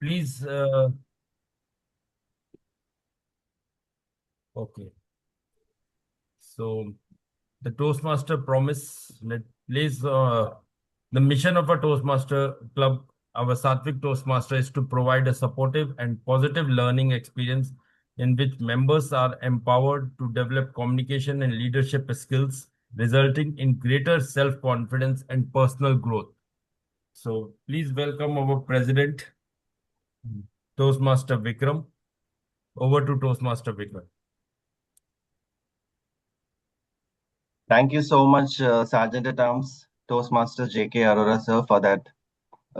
Please, okay. So the Toastmaster promise lays the mission of a Toastmaster club. Our Sattvic Toastmaster is to provide a supportive and positive learning experience in which members are empowered to develop communication and leadership skills, resulting in greater self-confidence and personal growth. So please welcome our president, Toastmaster Vikram. Over to Toastmaster Vikram. Thank you so much, Sergeant at Arms, Toastmaster J.K. Arora, sir, for that,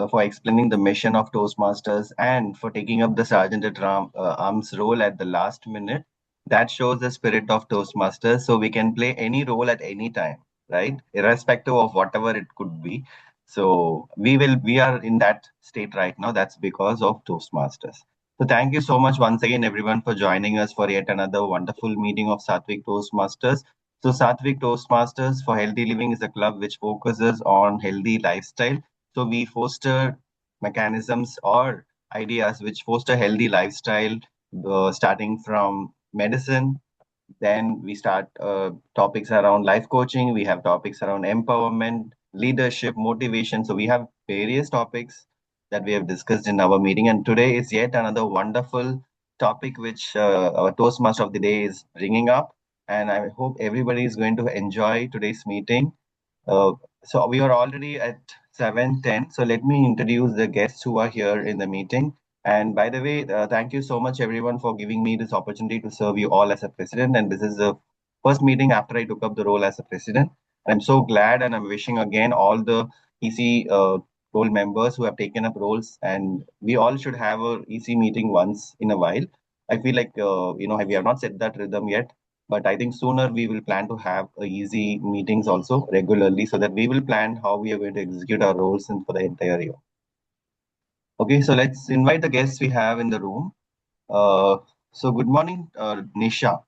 for explaining the mission of Toastmasters and for taking up the Sergeant at Arms role at the last minute. That shows the spirit of Toastmasters. So we can play any role at any time, right? Irrespective of whatever it could be. So we are in that state right now. That's because of Toastmasters. So thank you so much once again, everyone, for joining us for yet another wonderful meeting of Sattvic Toastmasters. So Sattvic Toastmasters for Healthy Living is a club which focuses on healthy lifestyle. So we foster mechanisms or ideas which foster healthy lifestyle, starting from medicine. Then we start topics around life coaching. We have topics around empowerment, leadership, motivation. So we have various topics that we have discussed in our meeting. And today is yet another wonderful topic which our Toastmaster of the day is bringing up. And I hope everybody is going to enjoy today's meeting. Uh, so we are already at 7:10. So let me introduce the guests who are here in the meeting. And by the way, thank you so much everyone for giving me this opportunity to serve you all as a president. And this is the first meeting after I took up the role as a president. I'm so glad, and I'm wishing again all the EC role members who have taken up roles. And we all should have a EC meeting once in a while. I feel like we have not set that rhythm yet, but I think sooner we will plan to have easy meetings also regularly so that we will plan how we are going to execute our roles for the entire year. Okay, so let's invite the guests we have in the room. Uh, so good morning, Nisha.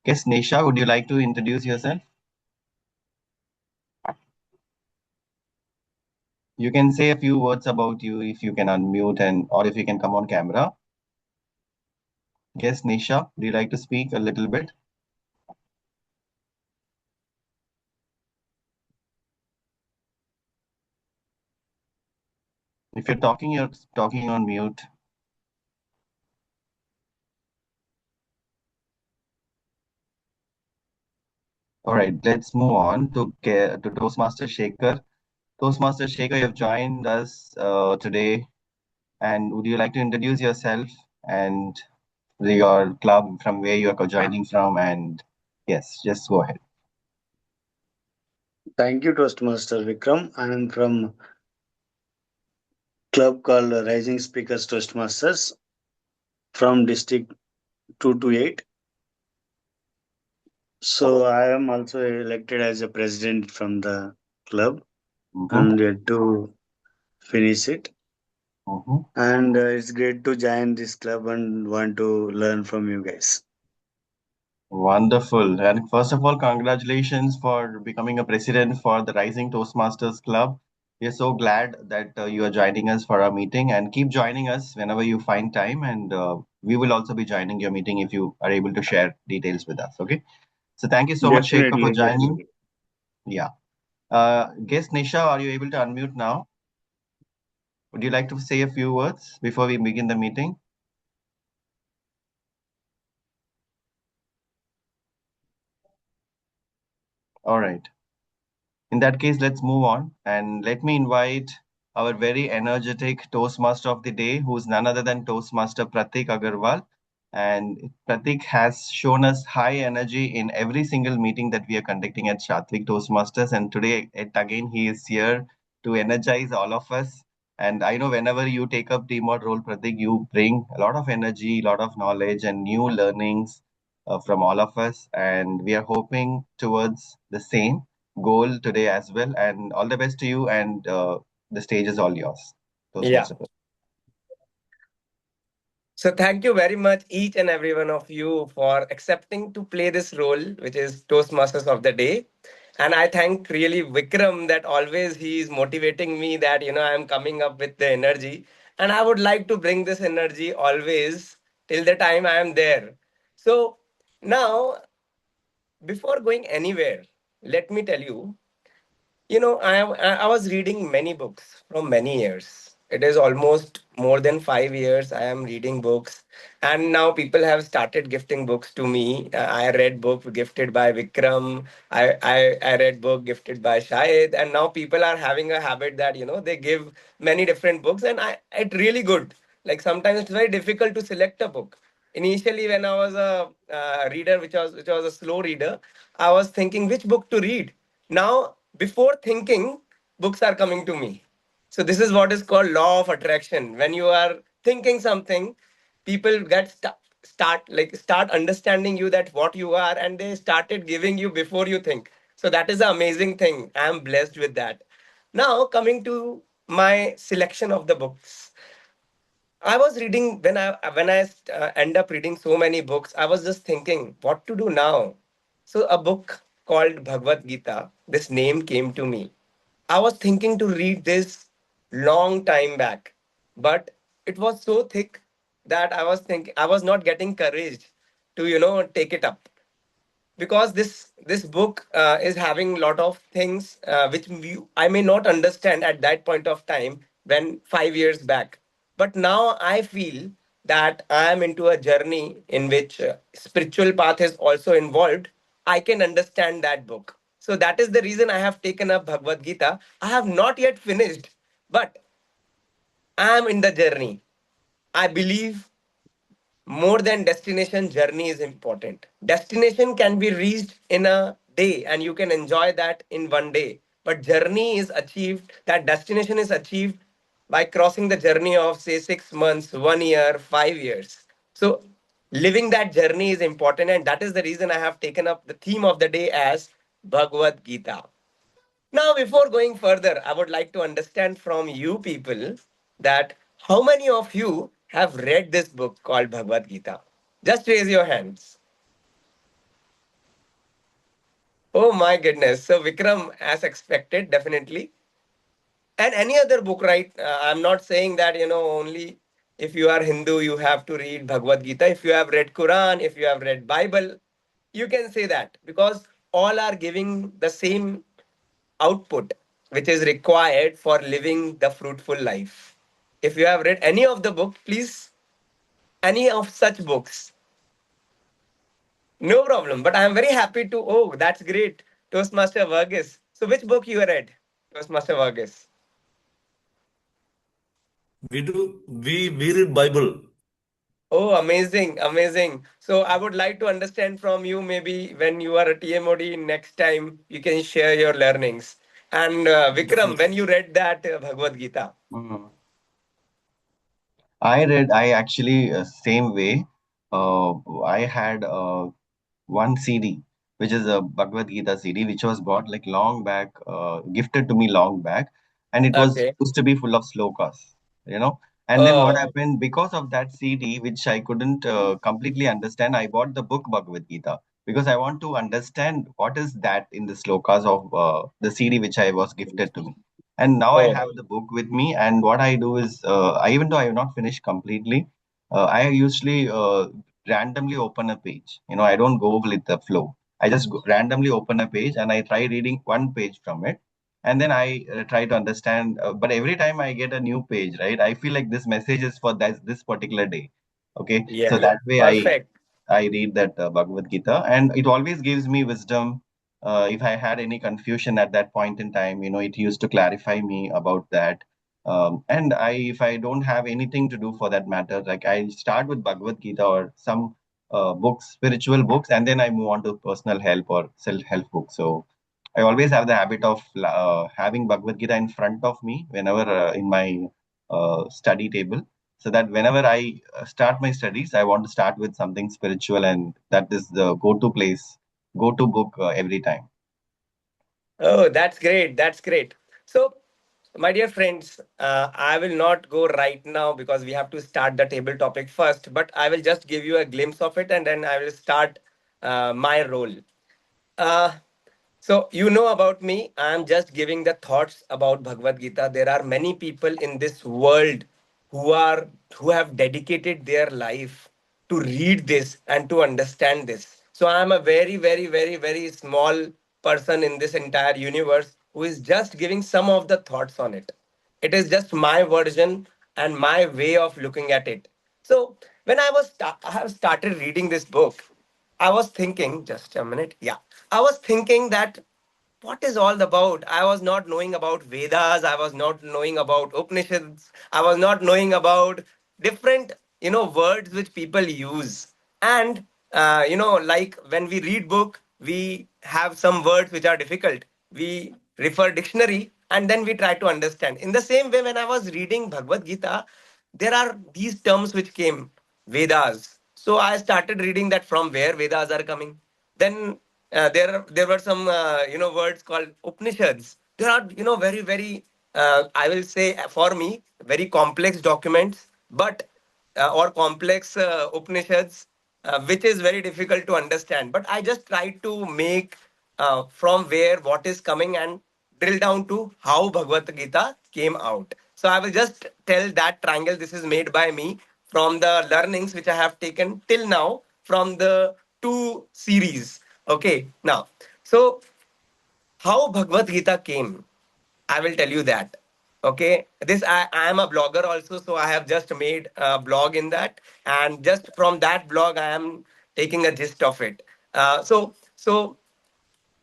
Guest Nisha, would you like to introduce yourself? You can say a few words about you if you can unmute and or if you can come on camera. Guest Nisha, would you like to speak a little bit? If you're talking on mute. All right, let's move on to Toastmaster Shekhar. Toastmaster Shekhar, you've joined us today, and would you like to introduce yourself and your club from where you are joining from? And yes, just go ahead. Thank you, Toastmaster Vikram. I am from club called Rising Speakers Toastmasters from District 228. So I am also elected as a president from the club. I'm yet to finish it. And it's great to join this club and want to learn from you guys. Wonderful. And first of all, congratulations for becoming a president for the Rising Toastmasters Club. We are so glad that you are joining us for our meeting, and keep joining us whenever you find time. And we will also be joining your meeting if you are able to share details with us. Okay. So thank you so much, Shekhar, for joining. Definitely. Yeah. Guest Nisha, are you able to unmute now? Would you like to say a few words before we begin the meeting? All right. In that case, let's move on and let me invite our very energetic Toastmaster of the day, who's none other than Toastmaster Pratik Agarwal. And Pratik has shown us high energy in every single meeting that we are conducting at Sattvic Toastmasters. And today, again, he is here to energize all of us. And I know whenever you take up the mod role, Pratik, you bring a lot of energy, a lot of knowledge, and new learnings from all of us. And we are hoping towards the same goal today as well. And all the best to you. And the stage is all yours, Yeah. Toastmaster. So thank you very much, each and every one of you, for accepting to play this role, which is Toastmasters of the Day. And I thank really Vikram that always he is motivating me that, I'm coming up with the energy. And I would like to bring this energy always till the time I am there. So now, before going anywhere, let me tell you, I was reading many books from many years. It is almost more than 5 years I am reading books, and now people have started gifting books to me. I read book gifted by Vikram. I read book gifted by Shahid, and now people are having a habit that they give many different books, and I it really good. Like sometimes it's very difficult to select a book. Initially, when I was a reader, which was a slow reader, I was thinking which book to read. Now, before thinking, books are coming to me. So this is what is called law of attraction. When you are thinking something, people start understanding you that what you are, and they started giving you before you think. So that is the amazing thing. I am blessed with that. Now coming to my selection of the books. I was reading when I end up reading so many books. I was just thinking what to do now. So a book called Bhagavad Gita. This name came to me. I was thinking to read this long time back, but it was so thick that I was not getting courage to take it up, because this book is having a lot of things which I may not understand at that point of time when 5 years back. But now I feel that I am into a journey in which spiritual path is also involved. I can understand that book. So that is the reason I have taken up Bhagavad Gita. I have not yet finished, but I am in the journey. I believe more than destination, journey is important. Destination can be reached in a day and you can enjoy that in one day, but journey is achieved, that destination is achieved by crossing the journey of say 6 months, 1 year, 5 years. So living that journey is important, and that is the reason I have taken up the theme of the day as Bhagavad Gita. Now, before going further, I would like to understand from you people that how many of you have read this book called Bhagavad Gita? Just raise your hands. Oh my goodness. So, Vikram, as expected, definitely. And any other book, right? I'm not saying that, only if you are Hindu, you have to read Bhagavad Gita. If you have read Quran, if you have read Bible, you can say that, because all are giving the same output which is required for living the fruitful life. If you have read any of the book, please, any of such books, no problem. But I am very happy to. Oh, that's great, Toastmaster Vargas. So, which book you read, Toastmaster Vargas? We read Bible. Oh, amazing, amazing. So, I would like to understand from you. Maybe when you are a TMOD next time, you can share your learnings. And Vikram, Definitely. when you read that Bhagavad Gita. Mhm. I actually, same way. I had one CD, which is a Bhagavad Gita CD, which was bought like long back, gifted to me long back, and it was Okay. used to be full of slokas, you know. And then what Oh, happened because of that CD, which I couldn't completely understand, I bought the book Bhagavad Gita because I want to understand what is that in the slokas of the CD which I was gifted to me. And now I oh. have the book with me, and what I do is, even though I have not finished completely, I usually randomly open a page. I don't go with the flow. I just randomly open a page and I try reading one page from it, and then I try to understand. But every time I get a new page, right, I feel like this message is for this particular day. Okay, so Yeah, that way perfect. I read that Bhagavad Gita, and it always gives me wisdom. If I had any confusion at that point in time, it used to clarify me about that. And if I don't have anything to do for that matter, like I start with Bhagavad Gita or some books, spiritual books, and then I move on to personal help or self-help books. So I always have the habit of having Bhagavad Gita in front of me whenever in my study table, so that whenever I start my studies, I want to start with something spiritual, and that is the go-to place, go-to book every time. Oh, that's great. That's great. So, my dear friends, I will not go right now because we have to start the table topic first, but I will just give you a glimpse of it and then I will start my role. Uh, so, you know about me, I am just giving the thoughts about Bhagavad Gita. There are many people in this world who are who have dedicated their life to read this and to understand this. So I am a very, very, very, very small person in this entire universe who is just giving some of the thoughts on it. It is just my version and my way of looking at it. So when I have started reading this book, I was thinking, just a minute, yeah, I was thinking that what is all about. I was not knowing about Vedas, I was not knowing about Upanishads, I was not knowing about different words which people use. And like when we read book, we have some words which are difficult, we refer dictionary and then we try to understand. In the same way, when I was reading Bhagavad Gita, there are these terms which came, Vedas. So I started reading that from where Vedas are coming. Then there were some words called Upanishads. There are very, very I will say, for me, very complex documents, but or complex Upanishads, which is very difficult to understand. But I just try to make from where what is coming and drill down to how Bhagavad Gita came out. So I will just tell that triangle. This is made by me from the learnings which I have taken till now from the two series. Okay, now, so how Bhagavad Gita came, I will tell you that. Okay, this I am a blogger also, so I have just made a blog in that, and just from that blog, I am taking a gist of it. So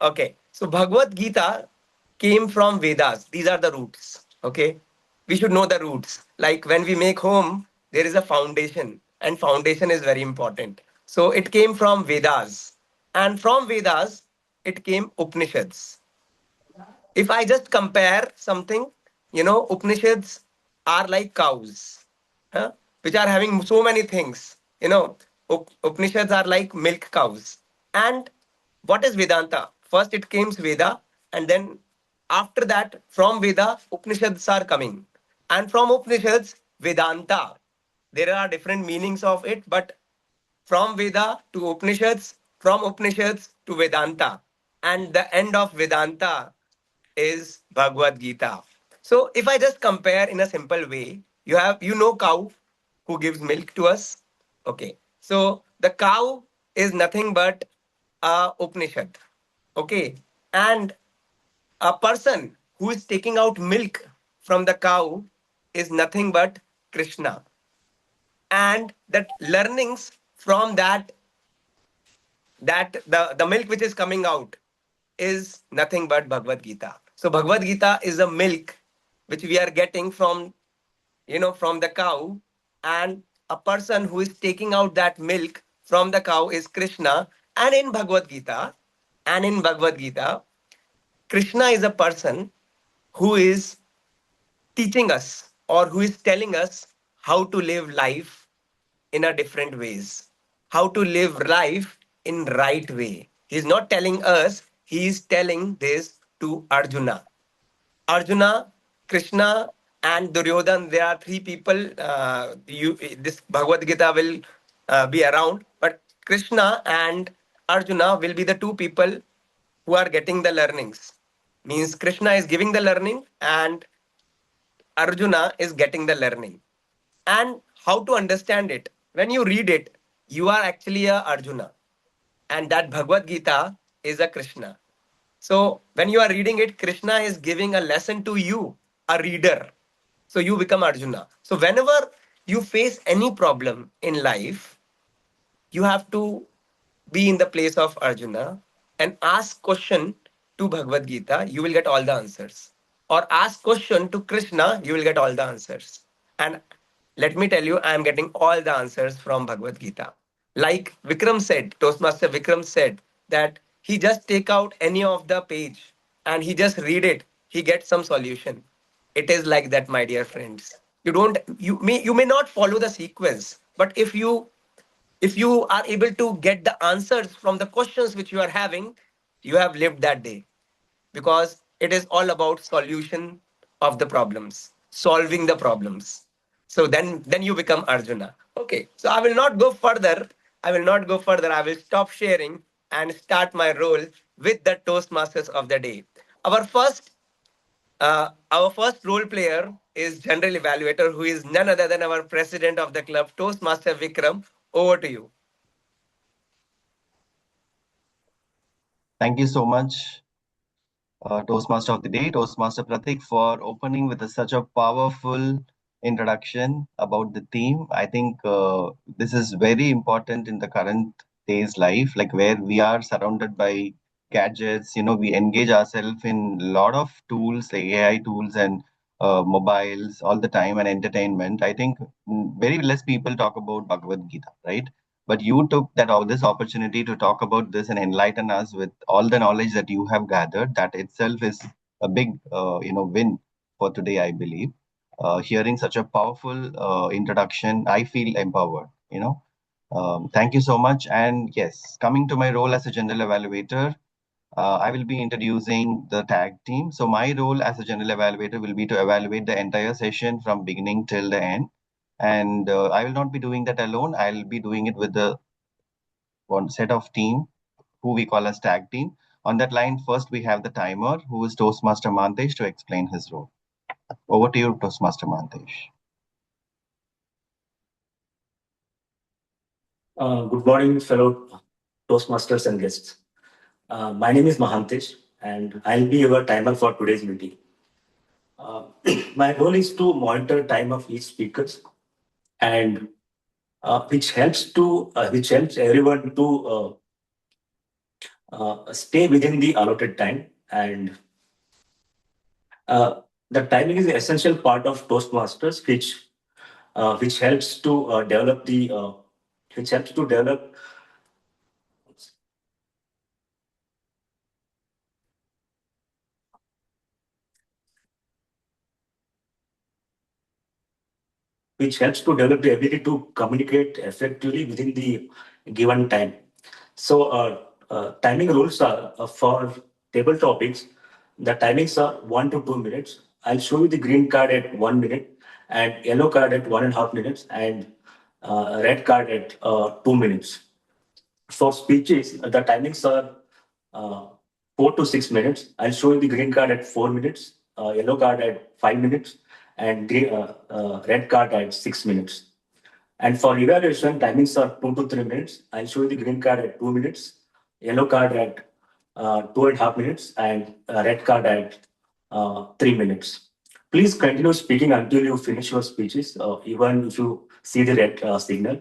okay, so Bhagavad Gita came from Vedas. These are the roots. Okay, we should know the roots. Like when we make home, there is a foundation, and foundation is very important. So it came from Vedas, and from Vedas, it came Upanishads. If I just compare something, Upanishads are like cows, huh? Which are having so many things. Upanishads are like milk cows. And what is Vedanta? First, it came Veda, and then after that, from Veda, Upanishads are coming. And from Upanishads, Vedanta. There are different meanings of it, but from Veda to Upanishads, from Upanishads to Vedanta. And the end of Vedanta is Bhagavad Gita. So if I just compare in a simple way, you know cow who gives milk to us. Okay. So the cow is nothing but a Upanishad. Okay. And a person who is taking out milk from the cow is nothing but Krishna. And the learnings from that the milk which is coming out is nothing but Bhagavad Gita. So Bhagavad Gita is a milk which we are getting from the cow, and a person who is taking out that milk from the cow is Krishna. And in Bhagavad Gita, Krishna is a person who is teaching us or who is telling us how to live life in a different ways, how to live life in right way. He's not telling us, he is telling this to Arjuna, Krishna, and Duryodhan. There are three people. This Bhagavad Gita will be around, but Krishna and Arjuna will be the two people who are getting the learnings. Means Krishna is giving the learning, and Arjuna is getting the learning. And how to understand it? When you read it, you are actually a Arjuna, and that Bhagavad Gita is a Krishna. So when you are reading it, Krishna is giving a lesson to you, a reader. So you become Arjuna. So whenever you face any problem in life, you have to be in the place of Arjuna and ask question to Bhagavad Gita, you will get all the answers. Or ask question to Krishna, you will get all the answers. And let me tell you, I am getting all the answers from Bhagavad Gita. Like Vikram said, Toastmaster Vikram said that he just take out any of the page and he just read it, he gets some solution. It is like that, my dear friends. You may not follow the sequence, but if you are able to get the answers from the questions which you are having, you have lived that day, because it is all about solution of the problems, solving the problems. So then you become Arjuna. Okay, so I will not go further. I will stop sharing and start my role with the Toastmasters of the day. Our first Our first role player is general evaluator, who is none other than our president of the club, Toastmaster Vikram. Over to you. Thank you so much, Toastmaster of the Day, Toastmaster Pratik, for opening with such a powerful introduction about the theme. I think this is very important in the current day's life, like where we are surrounded by gadgets. We engage ourselves in a lot of tools, like AI tools and mobiles all the time, and entertainment. I think very less people talk about Bhagavad Gita, right? But you took this opportunity to talk about this and enlighten us with all the knowledge that you have gathered. That itself is a big win for today, I believe. Hearing such a powerful introduction, I feel empowered. Thank you so much. And yes, coming to my role as a general evaluator, I will be introducing the tag team. So my role as a general evaluator will be to evaluate the entire session from beginning till the end. And I will not be doing that alone. I'll be doing it with the one set of team who we call as tag team. On that line, first we have the timer, who is Toastmaster Mantesh, to explain his role. Over to you, Toastmaster Mantesh. Good morning, fellow Toastmasters and guests. My name is Mahantesh, and I'll be your timer for today's meeting. My role is to monitor time of each speaker, and which helps everyone to stay within the allotted time. And the timing is an essential part of Toastmasters, which helps to develop the ability to communicate effectively within the given time. So, timing rules are for table topics. The timings are 1 to 2 minutes. I'll show you the green card at 1 minute, and yellow card at 1.5 minutes, and red card at 2 minutes. For speeches, the timings are 4 to 6 minutes. I'll show you the green card at 4 minutes, yellow card at 5 minutes, and red card at 6 minutes. And for evaluation, timings are 2 to 3 minutes. I'll show you the green card at 2 minutes, yellow card at 2.5 minutes, and red card at 3 minutes. Please continue speaking until you finish your speeches, even if you see the red signal.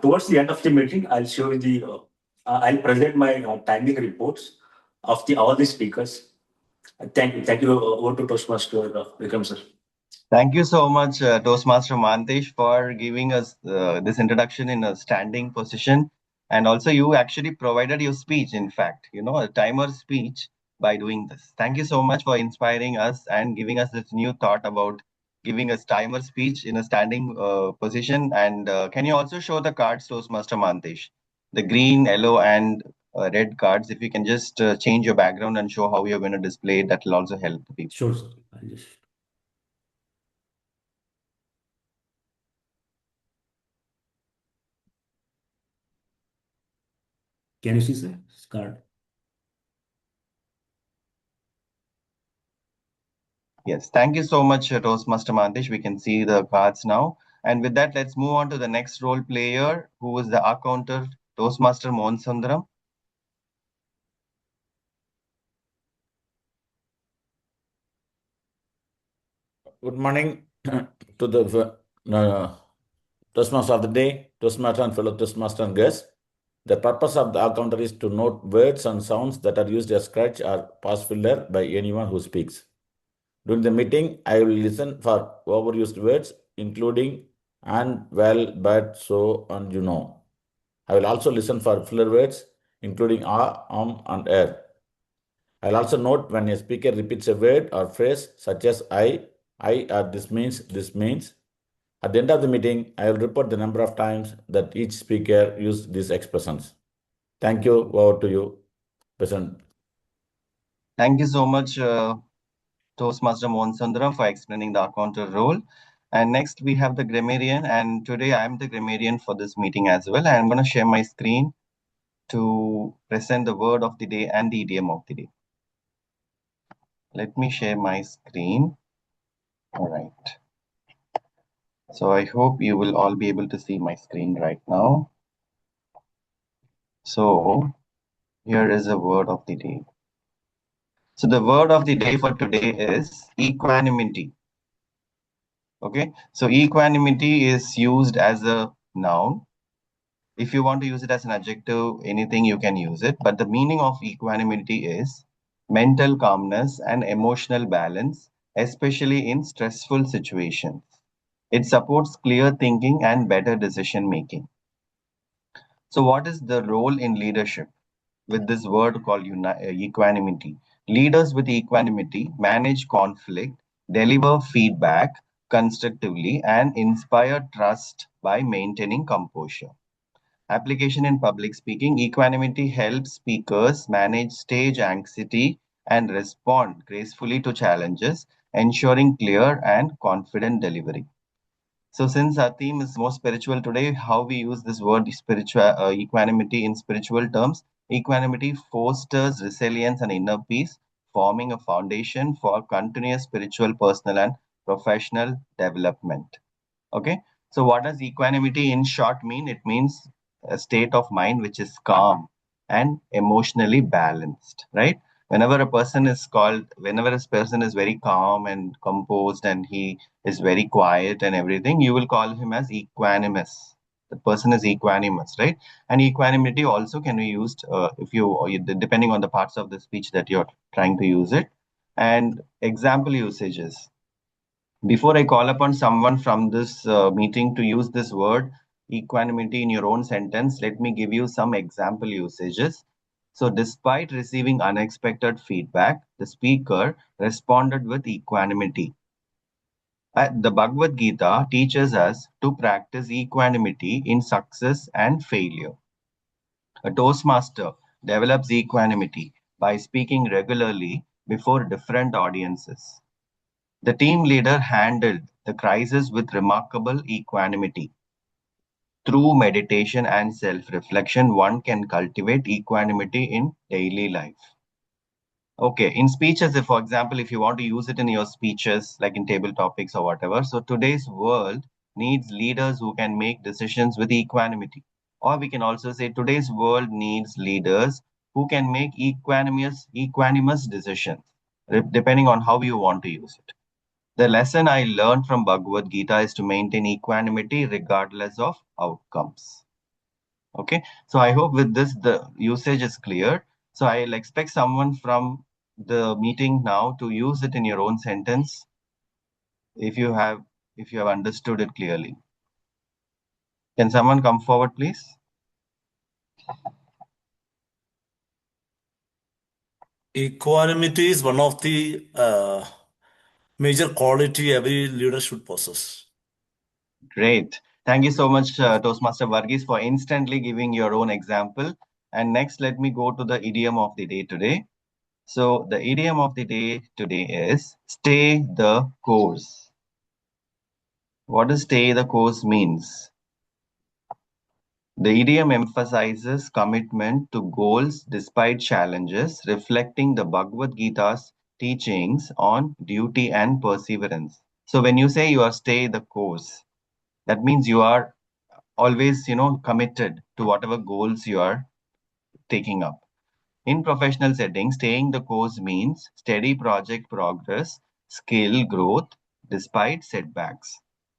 Towards the end of the meeting, I'll present my timing reports of all the speakers. Thank you. Thank you. Over to Toastmaster Vikram, sir. Thank you so much, Toastmaster Mantesh, for giving us this introduction in a standing position. And also, you actually provided your speech, in fact, a timer speech by doing this. Thank you so much for inspiring us and giving us this new thought about giving us timer speech in a standing position. And can you also show the cards, Toastmaster Mantesh? The green, yellow, and red cards. If you can just change your background and show how you're going to display it, that will also help the people. Sure, sir. I'll just. Can you see, sir? Card. Yes, thank you so much, Toastmaster Mantesh. We can see the cards now. And with that, let's move on to the next role player, who is the accounter, Toastmaster Mohan Sundaram. Good morning to the Toastmaster of the day, Toastmaster and fellow Toastmaster and guests. The purpose of the counter is to note words and sounds that are used as scratch or pause filler by anyone who speaks. During the meeting, I will listen for overused words, including and, well, but, so, and you know. I will also listen for filler words, including and er. I'll also note when a speaker repeats a word or phrase such as I, or this means. At the end of the meeting, I will report the number of times that each speaker used these expressions. Thank you. Over to you, President. Thank you so much, Toastmaster Mohan Sundaram, for explaining the accounter role. And next, we have the grammarian. And today, I'm the grammarian for this meeting as well. And I'm going to share my screen to present the word of the day and the idiom of the day. Let me share my screen. All right. So I hope you will all be able to see my screen right now. So here is a word of the day. So the word of the day for today is equanimity. Okay. So equanimity is used as a noun. If you want to use it as an adjective, anything you can use it. But the meaning of equanimity is mental calmness and emotional balance, especially in stressful situations. It supports clear thinking and better decision making. So, what is the role in leadership with this word called equanimity? Leaders with equanimity manage conflict, deliver feedback constructively, and inspire trust by maintaining composure. Application in public speaking. Equanimity helps speakers manage stage anxiety and respond gracefully to challenges, ensuring clear and confident delivery. So, since our theme is more spiritual today, how we use this word spiritual equanimity in spiritual terms? Equanimity fosters resilience and inner peace, forming a foundation for continuous spiritual, personal, and professional development. Okay. So, what does equanimity in short mean? It means a state of mind which is calm and emotionally balanced, right? Whenever a person is very calm and composed and he is very quiet and everything, you will call him as equanimous. The person is equanimous, right? And equanimity also can be used if depending on the parts of the speech that you're trying to use it. And example usages. Before I call upon someone from this meeting to use this word equanimity in your own sentence, let me give you some example usages. So, despite receiving unexpected feedback, the speaker responded with equanimity. The Bhagavad Gita teaches us to practice equanimity in success and failure. A Toastmaster develops equanimity by speaking regularly before different audiences. The team leader handled the crisis with remarkable equanimity. Through meditation and self reflection, one can cultivate equanimity in daily life. Okay, in speeches, if for example, if you want to use it in your speeches, like in table topics or whatever, so today's world needs leaders who can make decisions with equanimity. Or we can also say today's world needs leaders who can make equanimous decisions, depending on how you want to use it. The lesson I learned from Bhagavad Gita is to maintain equanimity regardless of outcomes. Okay, so I hope with this the usage is clear. So I'll expect someone from the meeting now to use it in your own sentence if you have understood it clearly. Can someone come forward, please? Equanimity is one of the major quality every leader should possess. Great. Thank you so much, Toastmaster Varghese, for instantly giving your own example. And next, let me go to the idiom of the day today. So the idiom of the day today is stay the course. What does stay the course means? The idiom emphasizes commitment to goals despite challenges, reflecting the Bhagavad Gita's teachings on duty and perseverance. So when you say you are stay the course, that means you are always, committed to whatever goals you are taking up. In professional settings, staying the course means steady project progress, skill growth despite setbacks.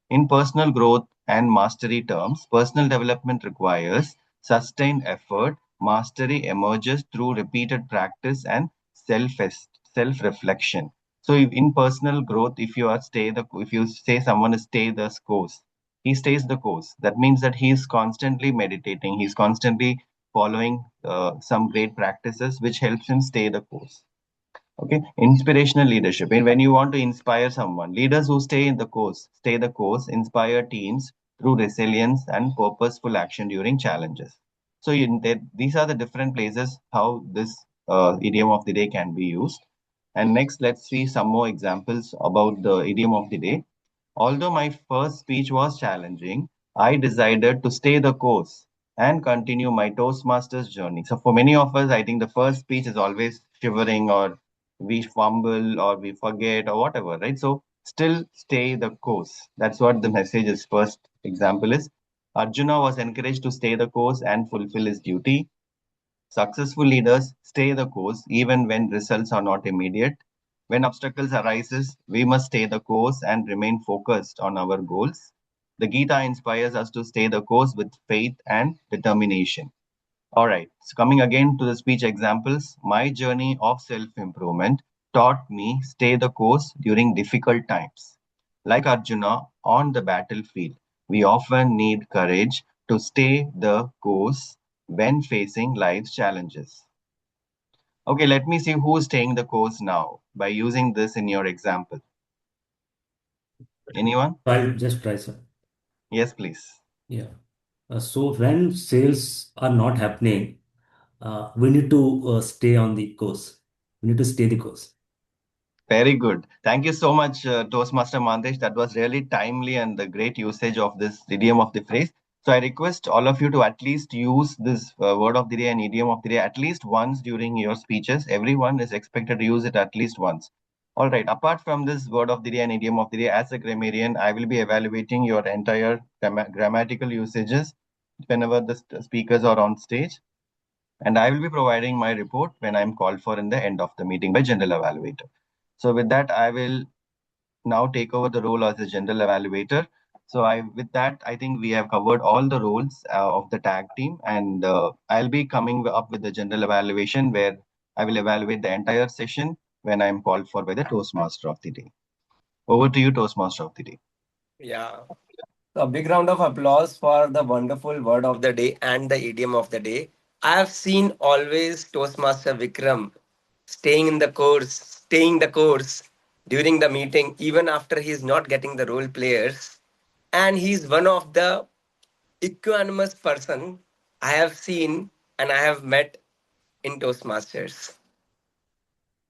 In personal growth and mastery terms, personal development requires sustained effort. Mastery emerges through repeated practice and self self reflection. So, in personal growth, if you say someone is stay the course, he stays the course. That means that he is constantly meditating. He's constantly following some great practices which helps him stay the course. Okay, inspirational leadership. And when you want to inspire someone, leaders who stay the course, inspire teams through resilience and purposeful action during challenges. So these are the different places how this idiom of the day can be used. And next, let's see some more examples about the idiom of the day. Although my first speech was challenging, I decided to stay the course and continue my Toastmasters journey. So, for many of us, I think the first speech is always shivering or we fumble or we forget or whatever, right? So still stay the course. That's what the message is. First example is Arjuna was encouraged to stay the course and fulfill his duty. Successful leaders stay the course even when results are not immediate. When obstacles arises, we must stay the course and remain focused on our goals. The Gita inspires us to stay the course with faith and determination. All right. So coming again to the speech examples, my journey of self-improvement taught me stay the course during difficult times. Like Arjuna on the battlefield, we often need courage to stay the course when facing life's challenges. Okay, let me see who's staying the course now by using this in your example. Anyone? I'll just try, sir. Yes, please. Yeah. So when sales are not happening, we need to stay on the course. We need to stay the course. Very good. Thank you so much, Toastmaster Mandesh. That was really timely and the great usage of this idiom of the phrase. So I request all of you to at least use this word of the day and idiom of the day at least once during your speeches. Everyone is expected to use it at least once. All right. Apart from this word of the day and idiom of the day, as a grammarian, I will be evaluating your entire grammatical usages whenever the speakers are on stage. And I will be providing my report when I'm called for in the end of the meeting by general evaluator. So with that, I will now take over the role as a general evaluator. With that, I think we have covered all the roles of the tag team, and I'll be coming up with the general evaluation where I will evaluate the entire session when I'm called for by the Toastmaster of the day. Over to you, Toastmaster of the day. Yeah. A big round of applause for the wonderful word of the day and the idiom of the day. I have seen always Toastmaster Vikram staying the course during the meeting, even after he is not getting the role players. And he's one of the equanimous person I have seen and I have met in Toastmasters.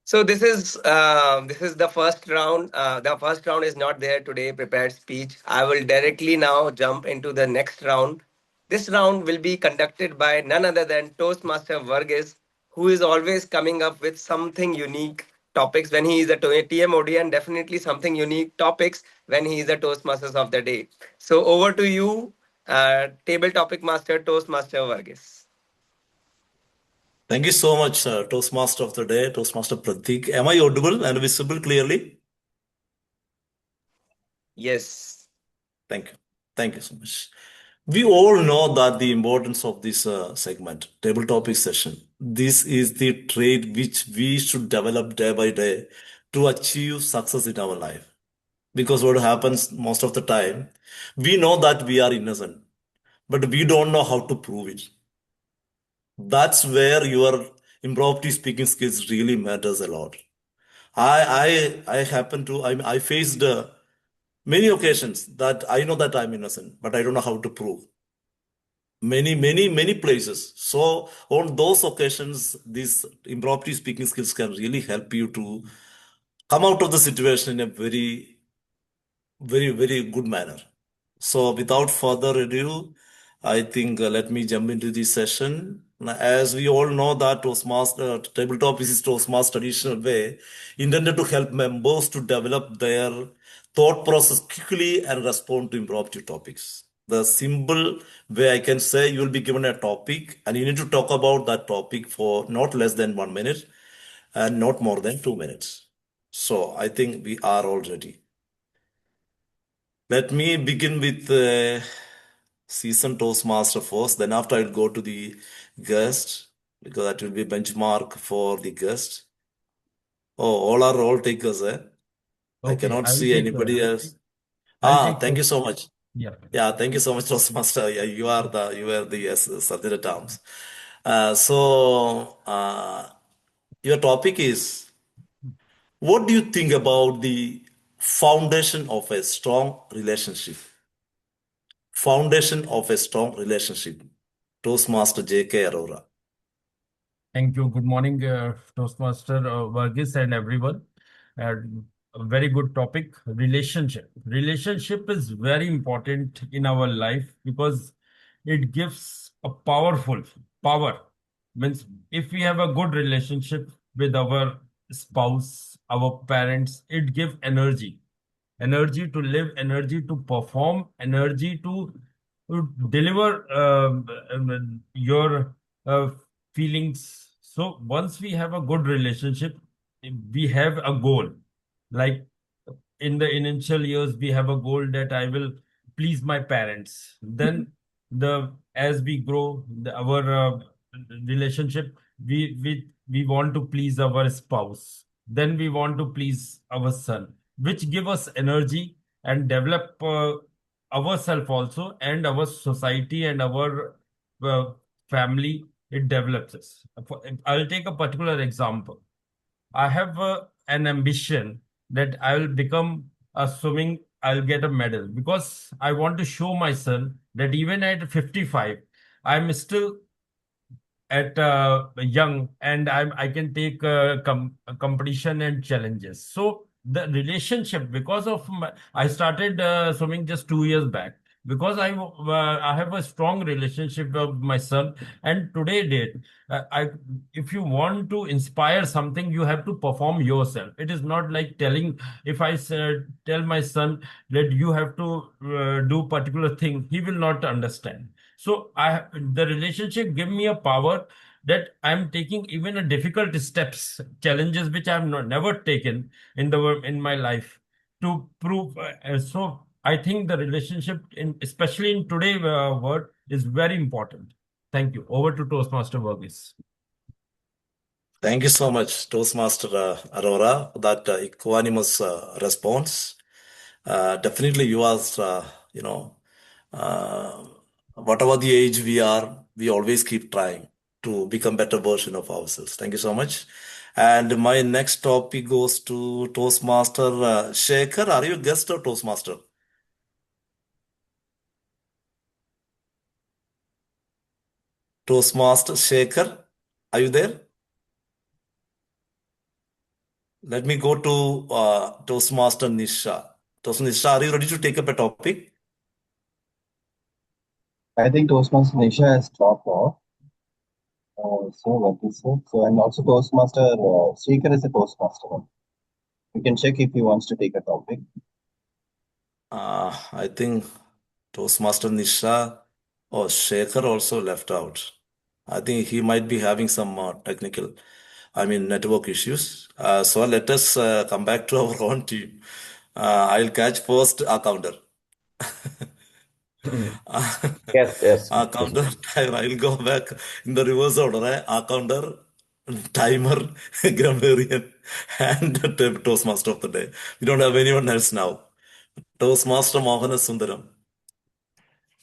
So this is the first round. The first round is not there today. Prepared speech. I will directly now jump into the next round. This round will be conducted by none other than Toastmaster Varghese, who is always coming up with something unique topics when he is a TMOD, and definitely something unique topics when he is the Toastmasters of the day. So over to you, table topic master Toastmaster Varghese. Thank you so much, Toastmaster of the day, Toastmaster Pratik. Am I audible and visible clearly? Yes. Thank you. Thank you so much. We all know that the importance of this segment, table topic session. This is the trait which we should develop day by day to achieve success in our life. Because what happens most of the time, we know that we are innocent, but we don't know how to prove it. That's where your impromptu speaking skills really matters a lot. I happen to I faced many occasions that I know that I'm innocent, but I don't know how to prove. Many places. So on those occasions, these impromptu speaking skills can really help you to come out of the situation in a very good manner. So without further ado, I think let me jump into this session. As we all know that Toastmaster tabletop is Toastmaster traditional way intended to help members to develop their thought process quickly and respond to impromptu topics. The simple way I can say you will be given a topic and you need to talk about that topic for not less than 1 minute and not more than 2 minutes. So I think we are all ready. Let me begin with seasoned Toastmaster first. Then after I'll go to the guest because that will be a benchmark for the guest. Oh, all are role takers, eh? I Okay, cannot I will see take. anybody else. I'll take. Thank you so much. Yeah. Yeah, thank you so much, Toastmaster. Yeah, you are the yes, Sattvic terms. Your topic is what do you think about the foundation of a strong relationship? Foundation of a strong relationship. Toastmaster J.K. Arora. Thank you. Good morning, Toastmaster Varghese and everyone. A very good topic, relationship. Relationship is very important in our life because it gives a powerful power. Means if we have a good relationship with our spouse, our parents, it gives energy. Energy to live, energy to perform, energy to deliver your feelings. So once we have a good relationship, we have a goal. Like in the initial years, we have a goal that I will please my parents. Then the as we grow, our relationship, we want to please our spouse. Then we want to please our son, which give us energy and develop ourselves also and our society and our family. It develops us. I'll take a particular example. I have an ambition that I will become a swimming, I'll get a medal because I want to show my son that even at 55, I'm still at young and I can take competition and challenges. So the relationship, because of I started swimming just 2 years back because I have a strong relationship with my son. And today date, I if you want to inspire something, you have to perform yourself. It is not like telling, if I tell my son that you have to do particular thing, he will not understand. So the relationship give me a power that I'm taking even a difficult steps, challenges which I've never taken in my life to prove. So I think the relationship, especially in today world, is very important. Thank you. Over to Toastmaster Verghese. Thank you so much, Toastmaster Aurora, for that equanimous response. Definitely, you are, you know, uh, whatever the age we are, we always keep trying to become better version of ourselves. Thank you so much. And my next topic goes to Toastmaster Shekhar. Are you a guest or Toastmaster? Toastmaster Shekhar, are you there? Let me go to Toastmaster Nisha. Toastmaster Nisha, are you ready to take up a topic? I think Toastmaster Nisha has dropped off. So what is it? So and also Toastmaster Srikar is a Toastmaster. You can check if he wants to take a topic. I think Toastmaster Nisha or Shekhar also left out. I think he might be having some network issues. So let us come back to our own team. I'll catch first our counter. Yes. Our counter, I'll go back in the reverse order. Our counter, timer, grammarian, and Toastmaster of the day. We don't have anyone else now. Toastmaster Mohana Sundaram.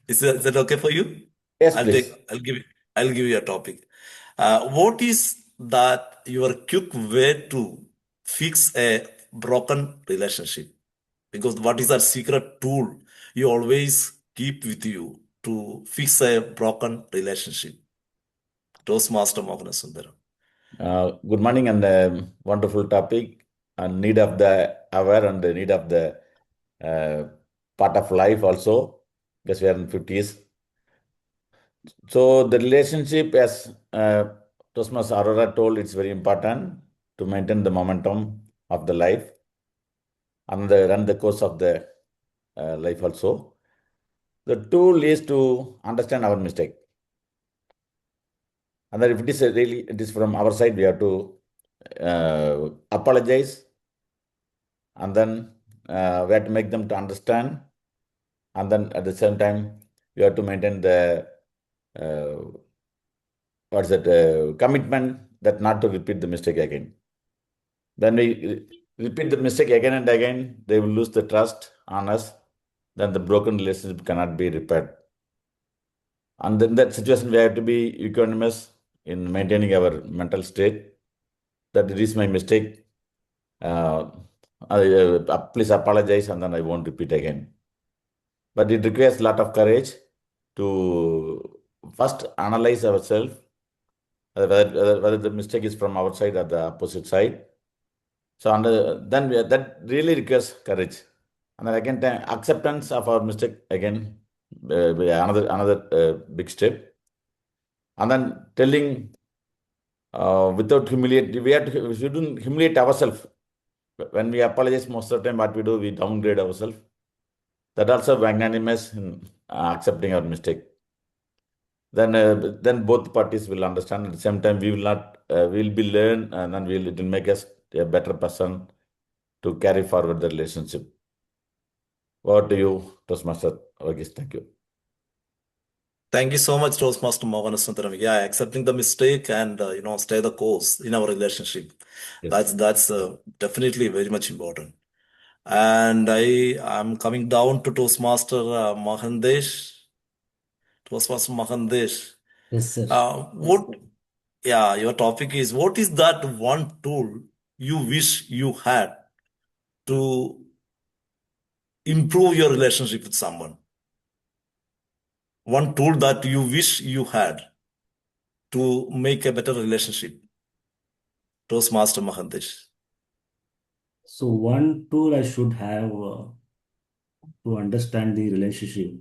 Is that okay for you? Yes, I'll please. take. I'll give you a topic. What is that your quick way to fix a broken relationship? Because what is that secret tool you always keep with you to fix a broken relationship? Toastmaster Mohana Sundaram. Good morning and wonderful topic and need of the aware and the need of the uh, part of life also because we are in 50s. So the relationship, as Tosmas Aurora told, it's very important to maintain the momentum of the life and run the course of the life also. The tool is to understand our mistake. And then if it is from our side, we have to apologize, and then we have to make them to understand, and then at the same time we have to maintain the commitment that not to repeat the mistake again. Then we repeat the mistake again and again, they will lose the trust on us. Then the broken relationship cannot be repaired. And in that situation, we have to be equanimous in maintaining our mental state. That it is my mistake. Please apologize, and then I won't repeat again. But it requires a lot of courage to first analyze ourselves, whether the mistake is from our side or the opposite side. So that really requires courage. And then again, acceptance of our mistake again, another big step. And then telling without humiliate. We shouldn't humiliate ourselves. When we apologize, most of the time, what we do, we downgrade ourselves. That also magnanimous in accepting our mistake. Then both parties will understand. At the same time, we will not. We'll be learn, and then it will make us a better person to carry forward the relationship. What do you, Toastmaster Varghese? Thank you. Thank you so much, Toastmaster Mohan Sundaram. Yeah, accepting the mistake and stay the course in our relationship. Yes. That's definitely very much important. And I'm coming down to Toastmaster Mohandesh. Toastmaster Mohandesh. Yes, sir. Your topic is, what is that one tool you wish you had to improve your relationship with someone? One tool that you wish you had to make a better relationship. Toastmaster Mohandesh. So one tool I should have to understand the relationship,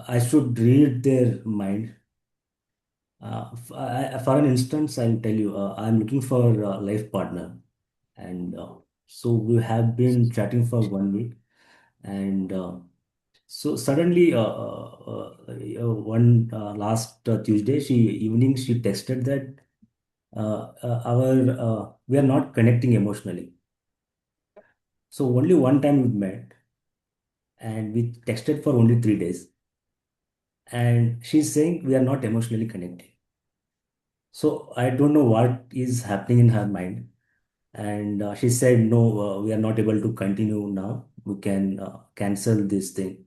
I should read their mind. For an instance, I'll tell you, I'm looking for a life partner, and so we have been chatting for 1 week, and so suddenly, one last Tuesday, she texted that our we are not connecting emotionally. So only one time we met, and we texted for only 3 days, and she's saying we are not emotionally connected. So I don't know what is happening in her mind. And she said, no, we are not able to continue now. We can cancel this thing.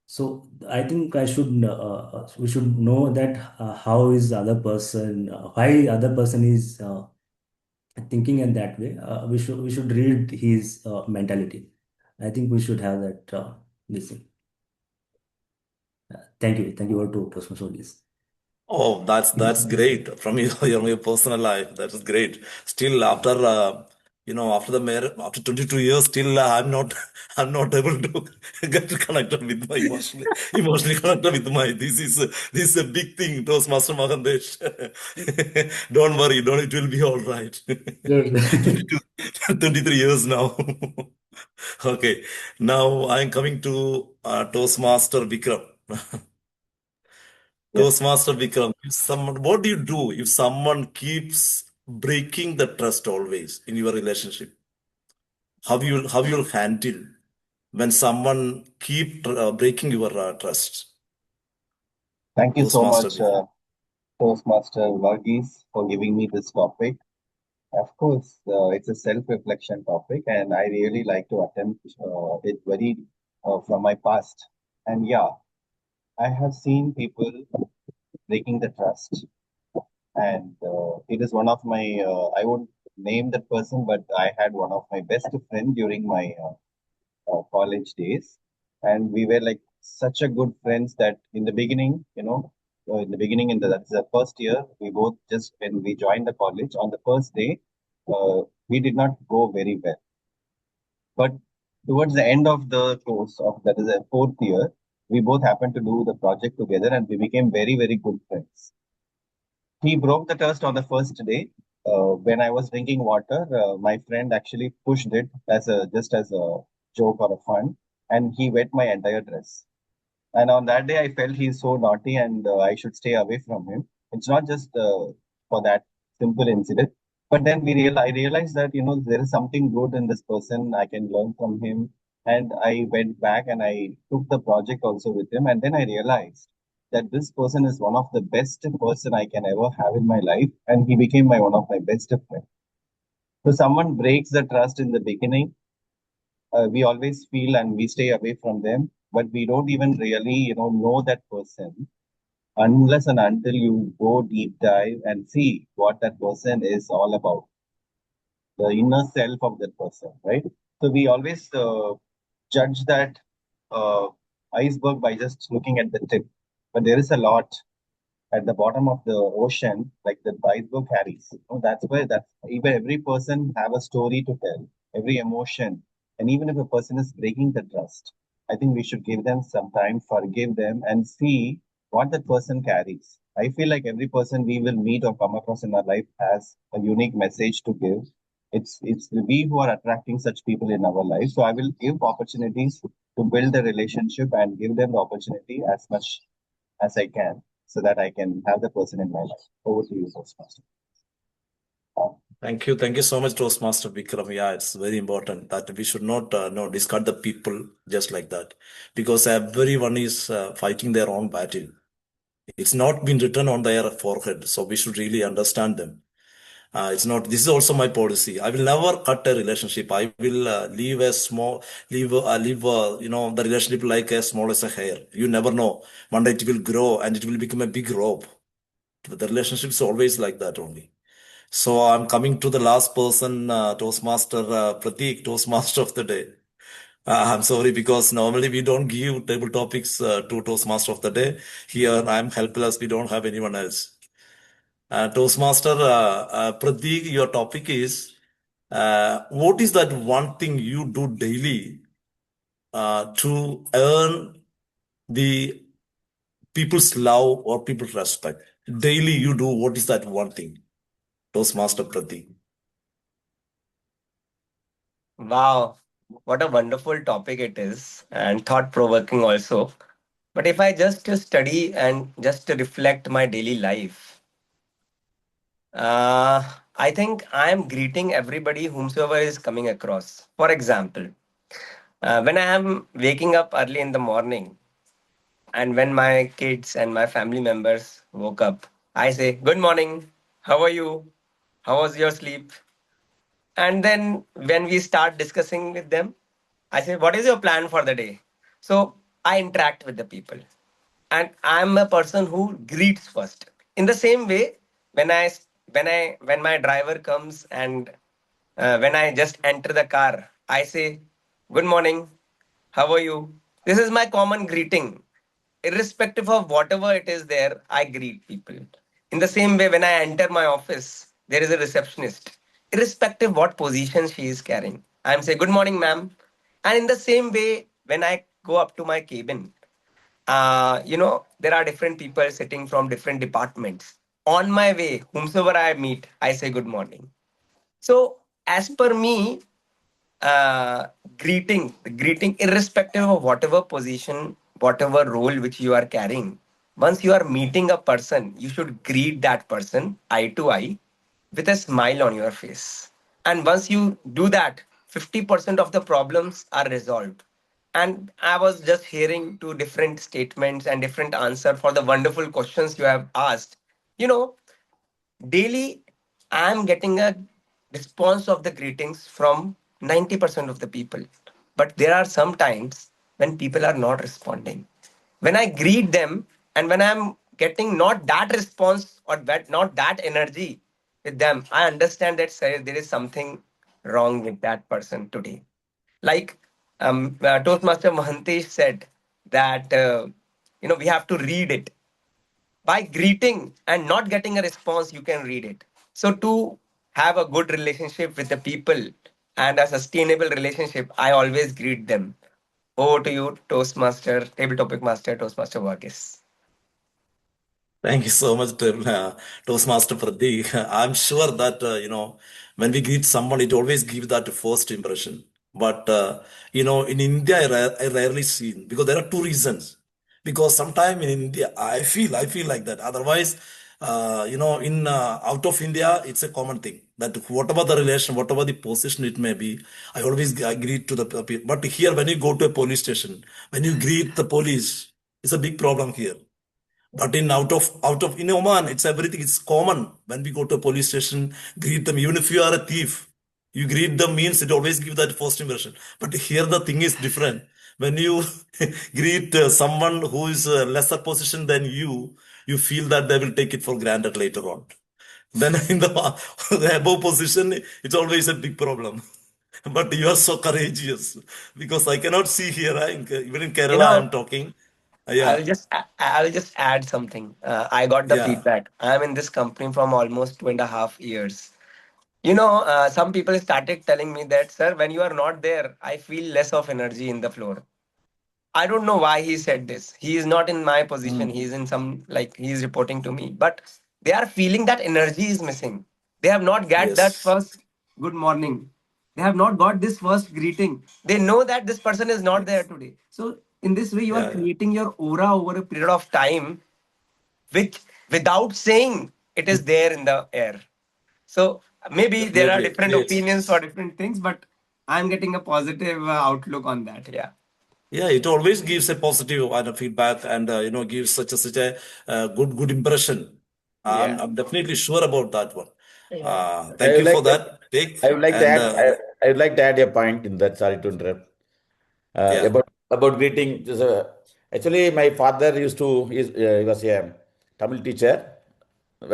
So I think we should know that how is the other person, why other person is thinking in that way. We should read his mentality. I think we should have that listening. Thank you all to Toastmasters. Oh, that's great from your personal life. That is great. Still, after the marriage, after 22 years, still I'm not I'm not able to get connected with my emotionally connected with my. This is a big thing, Toastmaster Mahandesh. Don't worry, don't it will be all right. Good. 22, 23 years now. Okay, now I'm coming to Toastmaster Vikram. Yes. Toastmaster Vikram, what do you do if someone keeps breaking the trust always in your relationship? How you'll handle when someone keep breaking your trust? Thank you so Toastmaster much, Vikram. Toastmaster Varghese, for giving me this topic. Of course, it's a self-reflection topic, and I really like to attempt it very from my past. And yeah, I have seen people breaking the trust, and it is one of my. I won't name that person, but I had one of my best friend during my college days, and we were like such a good friends that in the beginning, in the beginning that's the first year, we both just when we joined the college on the first day, we did not go very well, but towards the end of the course of that is the fourth year, we both happened to do the project together, and we became very very good friends. He broke the trust on the first day. When I was drinking water, my friend actually pushed it as a just as a joke or a fun, and he wet my entire dress. And on that day, I felt he's so naughty, and I should stay away from him. It's not just for that simple incident, but then I realized that there is something good in this person. I can learn from him, and I went back and I took the project also with him, and then I realized that this person is one of the best person I can ever have in my life, and he became my one of my best friends. So someone breaks the trust in the beginning, we always feel and we stay away from them, but we don't even really know that person unless and until you go deep dive and see what that person is all about, the inner self of that person, right? So we always judge that uh, iceberg by just looking at the tip, but there is a lot at the bottom of the ocean, like the iceberg carries. That's where that even every person have a story to tell, every emotion, and even if a person is breaking the trust, I think we should give them some time, forgive them, and see what that person carries. I feel like every person we will meet or come across in our life has a unique message to give. It's we who are attracting such people in our life. So I will give opportunities to build the relationship and give them the opportunity as much as I can so that I can have the person in my life. Over to you, Postmaster. Thank you so much, Toastmaster Vikram. Yeah, it's very important that we should not no discard the people just like that, because everyone is fighting their own battle. It's not been written on their forehead, so we should really understand them. It's not. This is also my policy. I will never cut a relationship. I will leave the relationship like as small as a hair. You never know. One day it will grow and it will become a big rope. The relationship is always like that only. So I'm coming to the last person, Toastmaster Pratik, Toastmaster of the day. I'm sorry because normally we don't give table topics to Toastmaster of the day. Here I'm helpless. We don't have anyone else. Toastmaster Pratik, your topic is what is that one thing you do daily to earn the people's love or people's respect? Daily you do, what is that one thing? Toastmaster Pratik. Wow, what a wonderful topic it is, and thought provoking also. But if I just to study and just to reflect my daily life, I think I am greeting everybody whomsoever is coming across. For example, when I am waking up early in the morning, and when my kids and my family members woke up, I say, "Good morning. How are you? How was your sleep?" And then when we start discussing with them, I say, "What is your plan for the day?" So I interact with the people. And I'm a person who greets first. In the same way, when my driver comes and when I just enter the car, I say, "Good morning. How are you?" This is my common greeting. Irrespective of whatever it is there, I greet people. In the same way, when I enter my office, there is a receptionist. Irrespective what position she is carrying, I'm say, "Good morning, ma'am." And in the same way, when I go up to my cabin, there are different people sitting from different departments. On my way, whomsoever I meet, I say good morning. So, as per me, uh, greeting, irrespective of whatever position, whatever role which you are carrying, once you are meeting a person, you should greet that person eye to eye with a smile on your face. And once you do that, 50% of the problems are resolved. And I was just hearing two different statements and different answer for the wonderful questions you have asked. You know, daily I am getting a response of the greetings from 90% of the people. But there are some times when people are not responding. When I greet them and when I'm getting not that response or not that energy with them, I understand that there is something wrong with that person today. Like Toastmaster Mahantesh said that we have to read it by greeting and not getting a response. You can read it. So to have a good relationship with the people and a sustainable relationship, I always greet them. Over to you, Toastmaster, table topic master, Toastmaster Vargas. Thank you so much, Toastmaster Pradeep. I'm sure that, when we greet someone, it always gives that first impression. But, in India, I rarely see, because there are two reasons. Because sometime in India, I feel like that. Otherwise, out of India, it's a common thing that whatever the relation, whatever the position it may be, I always greet to the people. But here, when you go to a police station, when you greet the police, it's a big problem here. But in out of in Oman, it's everything. It's common. When we go to a police station, greet them. Even if you are a thief, you greet them means it always give that first impression. But here the thing is different. When you greet someone who is lesser position than you feel that they will take it for granted later on. Then in the above position, it's always a big problem. But you are so courageous because I cannot see here. Even in You Kerala, I am know, talking. I'll Yeah, just I'll just add something. I got the yeah. feedback. I'm in this company from almost 2.5 years. Some people started telling me that, sir, when you are not there, I feel less of energy in the floor. I don't know why he said this. He is not in my position. He is in some, like, he is reporting to me. But they are feeling that energy is missing. They have not got that Yes. first good morning. They have not got this first greeting. They know that this person is not there Yes. today. So in this way, you are Yeah. Yeah. creating your aura over a period of time, which without saying it is there in the air. So maybe there are Definitely. different opinions for Creates. different things, but I'm getting a positive outlook on that. Yeah. Yeah, it always gives a positive kind of feedback, and gives such a good impression. I'm Yeah. I'm definitely sure about that one. Yeah. I Thank would you for like to, that take. I would like to And add, I would like to add a point in that. Sorry to interrupt. yeah. About greeting. Actually, my father used to. He was a Tamil teacher.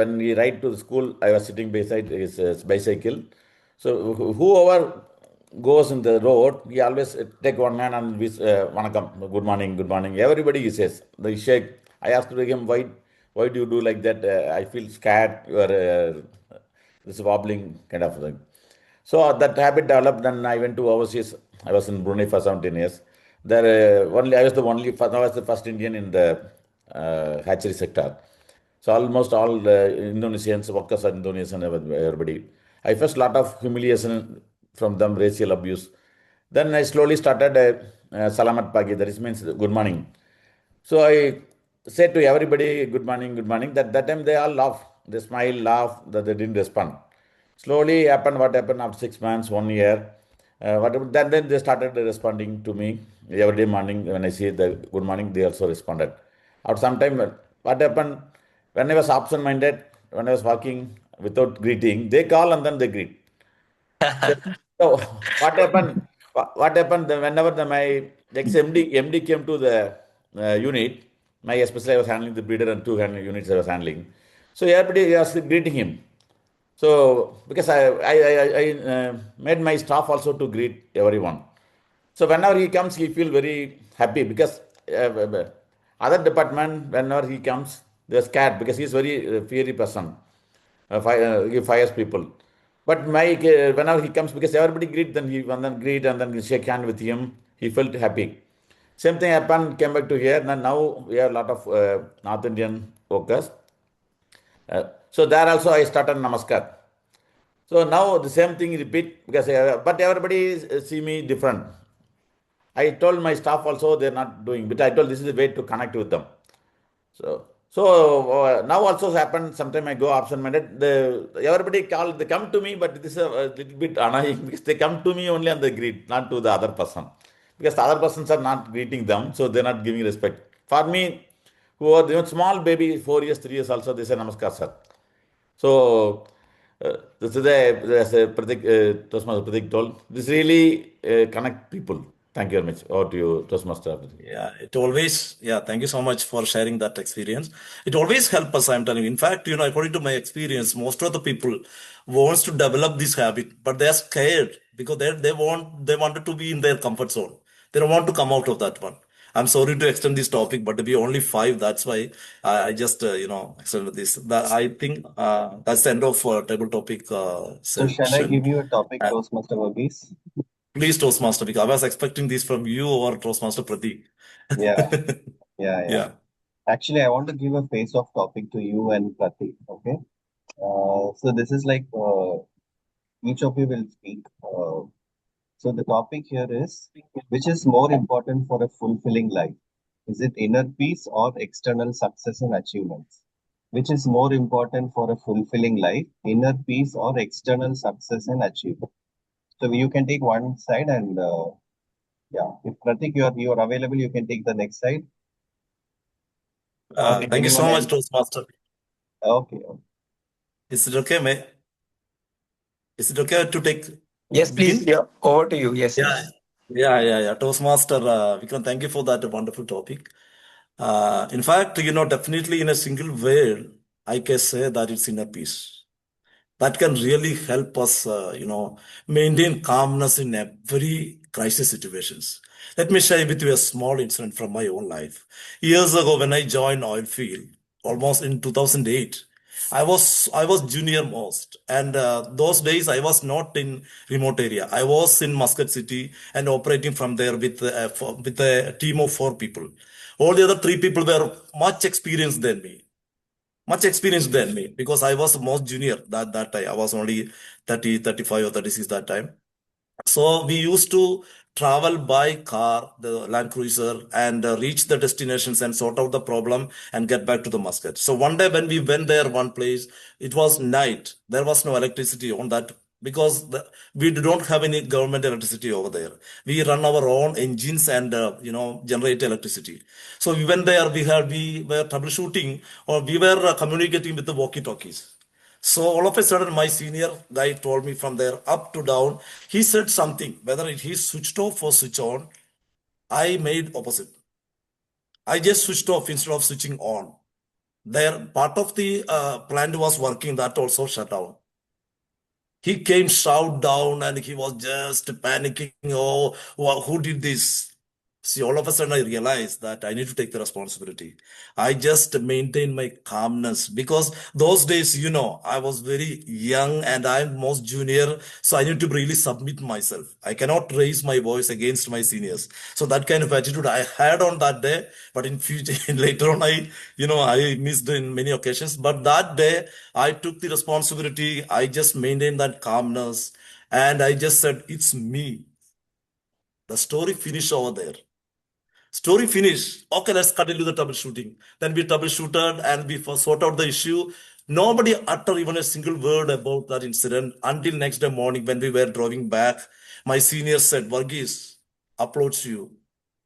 When we ride to the school, I was sitting beside his bicycle. So whoever goes in the road, he always take one man and "Vanakkam, good morning." Everybody he says. They shake. I asked him why do you do like that? I feel scared. You are this wobbling kind of thing. So that habit developed. Then I went to overseas. I was in Brunei for 17 years. There only I was the only. I was the first Indian in the hatchery sector. So almost all Indonesians, workers are Indonesian, everybody. I faced a lot of humiliation from them, racial abuse. Then I slowly started Salamat Pagi, that is means good morning. So I said to everybody, good morning, good morning. That time they all laugh, they smile, laugh, that they didn't respond. Slowly happened what happened after 6 months, 1 year. Then they started responding to me every day morning when I say the good morning, they also responded. After some time, what happened when I was absent minded, when I was walking without greeting, they call and then they greet. So, so what happened? What happened whenever my ex-MD came to the unit, my especially I was handling the breeder and two units I was handling. So everybody was greeting him. So because I made my staff also to greet everyone. So whenever he comes, he feel very happy because other department whenever he comes, they're scared because he's very fiery person. He fires people. But whenever he comes, because everybody greet, then he and then greet and then shake hand with him. He felt happy. Same thing happened. Came back to here. And now we have a lot of North Indian workers. So there also I started namaskar. So now the same thing repeat because but everybody see me different. I told my staff also they're not doing, but I told this is the way to connect with them. So now also happened. Sometimes I go absent-minded. Everybody call, they come to me, but this is a little bit annoying because they come to me only and they greet, not to the other person, because the other persons are not greeting them, so they're not giving respect. For me, who are the small baby, 4 years, 3 years also, they say namaskar sir. So this is as a Pratik, Toastmaster Pratik told. This really connect people. Thank you very much. Over to you, Toastmaster. Yeah, thank you so much for sharing that experience. It always helps us, I'm telling you. In fact, according to my experience, most of the people wants to develop this habit, but they're scared because they wanted to be in their comfort zone. They don't want to come out of that one. I'm sorry to extend this topic, but to be only five, that's why I just extended this. I think that's the end of table topic So shall I give session. you a topic, Uh, Toastmaster Verghese? Please, Toastmaster, because I was expecting this from you or Toastmaster Pratik. Yeah, yeah. Yeah. Actually, I want to give a face-off topic to you and Pratik. Okay. So this is like each of you will speak. So the topic here is, which is more important for a fulfilling life? Is it inner peace or external success and achievements? Which is more important for a fulfilling life, inner peace or external success and achievement? So you can take one side and yeah, if Pratik you are available, you can take the next side. Or if Thank you anyone so much, else, Toastmaster. okay. Is it okay, May? Is it okay to take Yes, please. begin? Yeah. Over to you. Yes, Yeah, yes. yeah. Toastmaster, Vikram, thank you for that wonderful topic. In fact, definitely in a single word, I can say that it's inner peace. That can really help us, maintain calmness in every crisis situations. Let me share with you a small incident from my own life. Years ago, when I joined oil field, almost in 2008, I was junior most, and those days I was not in remote area. I was in Muscat City and operating from there with a team of 4 people. All the other 3 people were much experienced than me because I was the most junior that time. I was only 30, 35 or 36 that time. So we used to travel by car, the Land Cruiser, and reach the destinations and sort out the problem and get back to the Muscat. So one day when we went there, one place, it was night. There was no electricity on that because we don't have any government electricity over there. We run our own engines and generate electricity. So we went there. We were troubleshooting or we were communicating with the walkie-talkies. So all of a sudden, my senior guy told me from there up to down. He said something, whether he switched off or switch on. I made opposite. I just switched off instead of switching on. There, part of the plant was working, that also shut down. He came shout down and he was just panicking. Oh, who did this? See, all of a sudden I realized that I need to take the responsibility. I just maintain my calmness because those days, I was very young and I'm most junior. So I need to really submit myself. I cannot raise my voice against my seniors. So that kind of attitude I had on that day, but in future, later on, I missed in many occasions. But that day I took the responsibility. I just maintained that calmness and I just said, it's me. The story finished over there. Story finished. Okay, let's continue the troubleshooting. Then we troubleshooted and we first sort out the issue. Nobody uttered even a single word about that incident until next day morning when we were driving back. My senior said, Varghese, applauds to you.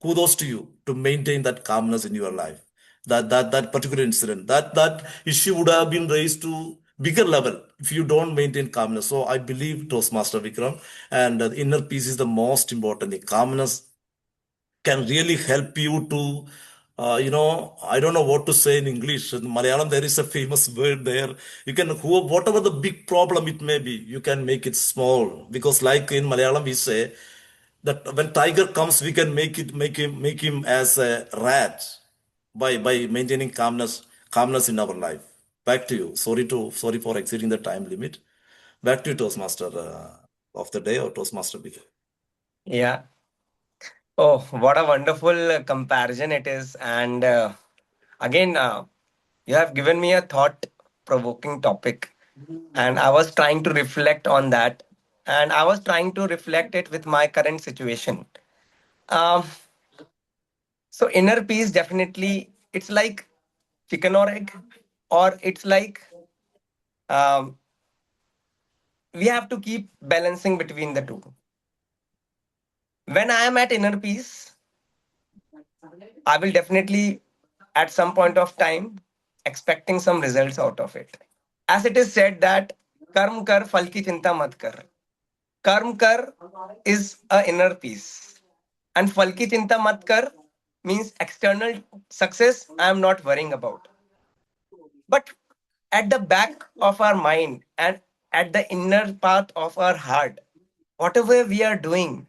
Kudos to you to maintain that calmness in your life. That particular incident, that issue would have been raised to bigger level if you don't maintain calmness. So I believe Toastmaster Vikram and the inner peace is the most important. The calmness can really help you to, I don't know what to say in English. In Malayalam, there is a famous word there. You can, whatever the big problem it may be, you can make it small. Because like in Malayalam, we say that when tiger comes, we can make him as a rat by maintaining calmness in our life. Back to you. Sorry for exceeding the time limit. Back to you, Toastmaster of the day or Toastmaster Big. Yeah. Oh, what a wonderful comparison it is. And again, you have given me a thought provoking topic. And I was trying to reflect on that. And I was trying to reflect it with my current situation. Um, so, inner peace definitely, it's like chicken or egg, or it's like um, we have to keep balancing between the two. When I am at inner peace, I will definitely, at some point of time, expecting some results out of it. As it is said that karm kar phal ki chinta mat kar. Karm kar is a inner peace, and phal ki chinta mat kar means external success I am not worrying about. But at the back of our mind and at the inner part of our heart, whatever we are doing,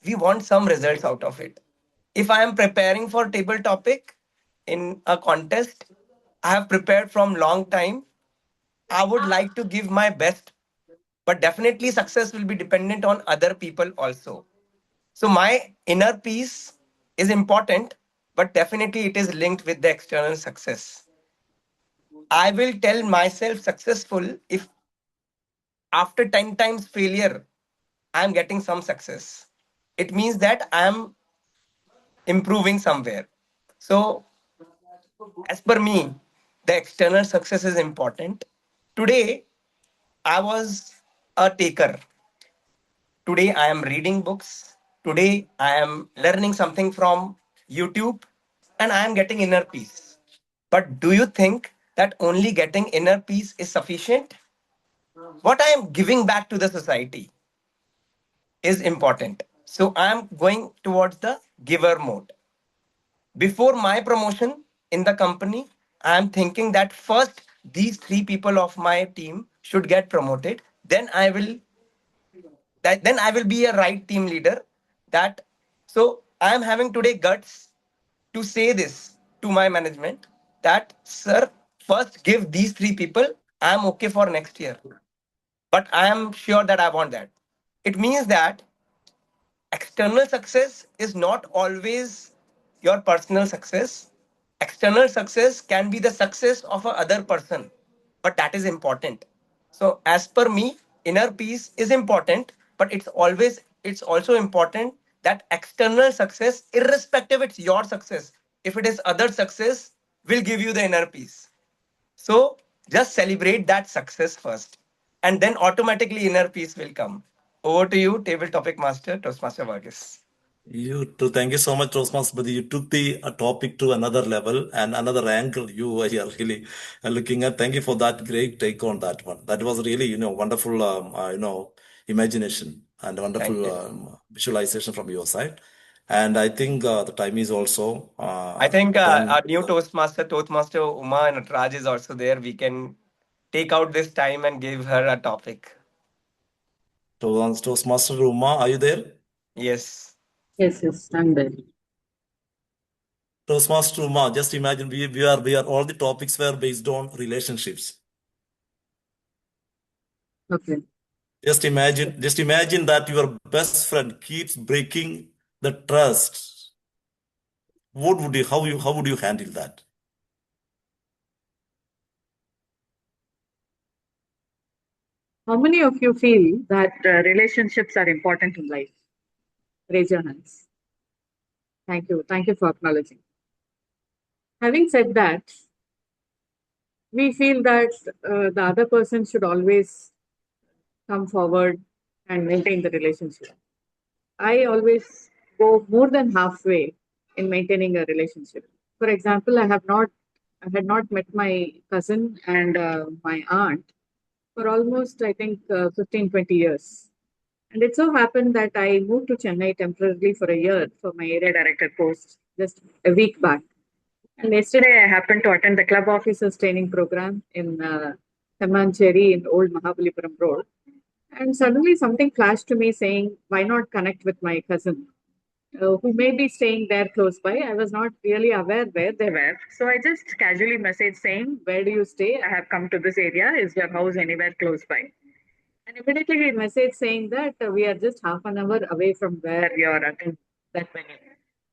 we want some results out of it. If I am preparing for table topic in a contest, I have prepared from long time. I would like to give my best, but definitely success will be dependent on other people also. So my inner peace is important, but definitely it is linked with the external success. I will tell myself successful if after 10 times failure, I am getting some success. It means that I am improving somewhere. So, as per me, the external success is important. Today, I was a taker. Today, I am reading books. Today, I am learning something from YouTube and I am getting inner peace. But do you think that only getting inner peace is sufficient? What I am giving back to the society is important. So I am going towards the giver mode. Before my promotion in the company, I am thinking that first these 3 people of my team should get promoted. Then I will be a right team leader. That so I am having today guts to say this to my management that sir, first give these three people, I am okay for next year. But I am sure that I want that. It means that external success is not always your personal success. External success can be the success of a other person, but that is important. So as per me, inner peace is important, but it's also important that external success, irrespective it's your success, if it is other success, will give you the inner peace. So just celebrate that success first, and then automatically inner peace will come. Over to you, table topic master, Toastmaster Vargas. You too. Thank you so much, Toastmasters. But you took the topic to another level and another angle you were here really looking at. Thank you for that great take on that one. That was really, wonderful, imagination and Thank wonderful you. visualization from your side. And I think the time is also I think done. our new Toastmaster Uma and Raj is also there. We can take out this time and give her a topic. Toastmaster Uma, are you there? Yes. Yes, I'm there. Toastmaster Uma, just imagine we are all the topics were based on relationships. Okay. Just imagine that your best friend keeps breaking the trust. How would you handle that? How many of you feel that relationships are important in life? Raise your hands. Thank you. Thank you for acknowledging. Having said that, we feel that the other person should always come forward and maintain the relationship. I always go more than halfway in maintaining a relationship. For example, I had not met my cousin and my aunt for almost, I think, 15, 20 years. And it so happened that I moved to Chennai temporarily for a year for my area director post just a week back. And yesterday I happened to attend the club officers training program in Tamancheri in Old Mahabalipuram Road. And suddenly something flashed to me saying, why not connect with my cousin who may be staying there close by? I was not really aware where they were. So I just casually messaged saying, where do you stay? I have come to this area. Is your house anywhere close by? And immediately a message saying that we are just half an hour away from where you are attending that venue.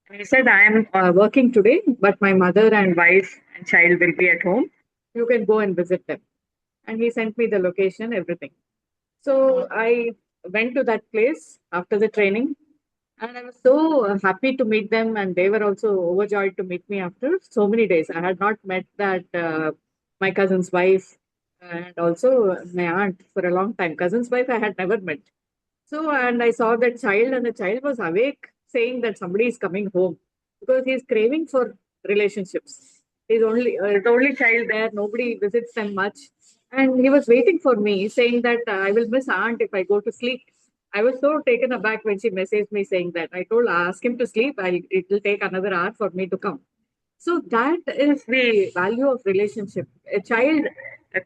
And he said, I am working today, but my mother and wife and child will be at home. You can go and visit them. And he sent me the location, everything. So I went to that place after the training, and I was so happy to meet them, and they were also overjoyed to meet me after so many days. I had not met that my cousin's wife and also my aunt for a long time. Cousin's wife I had never met. So, and I saw that child, and the child was awake saying that somebody is coming home because he's craving for relationships. He's only the only child there. Nobody visits them much, and he was waiting for me, saying that I will miss aunt if I go to sleep. I was so taken aback when she messaged me saying that. I told, ask him to sleep. It will take another hour for me to come. So that is the value of relationship. A child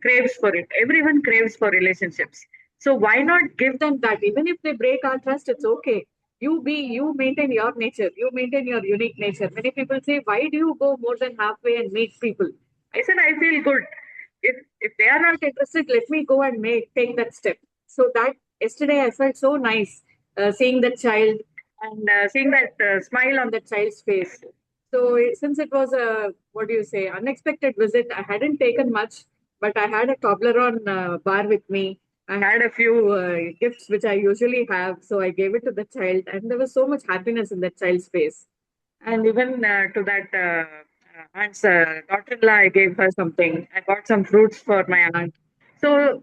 craves for it. Everyone craves for relationships. So why not give them that? Even if they break our trust, it's okay. You maintain your nature. You maintain your unique nature. Many people say, why do you go more than halfway and meet people? I said, I feel good. If they are not interested, let me go and take that step. So that yesterday I felt so nice seeing that child and seeing that smile on that child's face. So since it was a, what do you say, unexpected visit, I hadn't taken much, but I had a Toblerone bar with me. I had a few gifts which I usually have, so I gave it to the child, and there was so much happiness in that child's face. And even to that aunt's daughter-in-law, I gave her something. I got some fruits for my aunt. So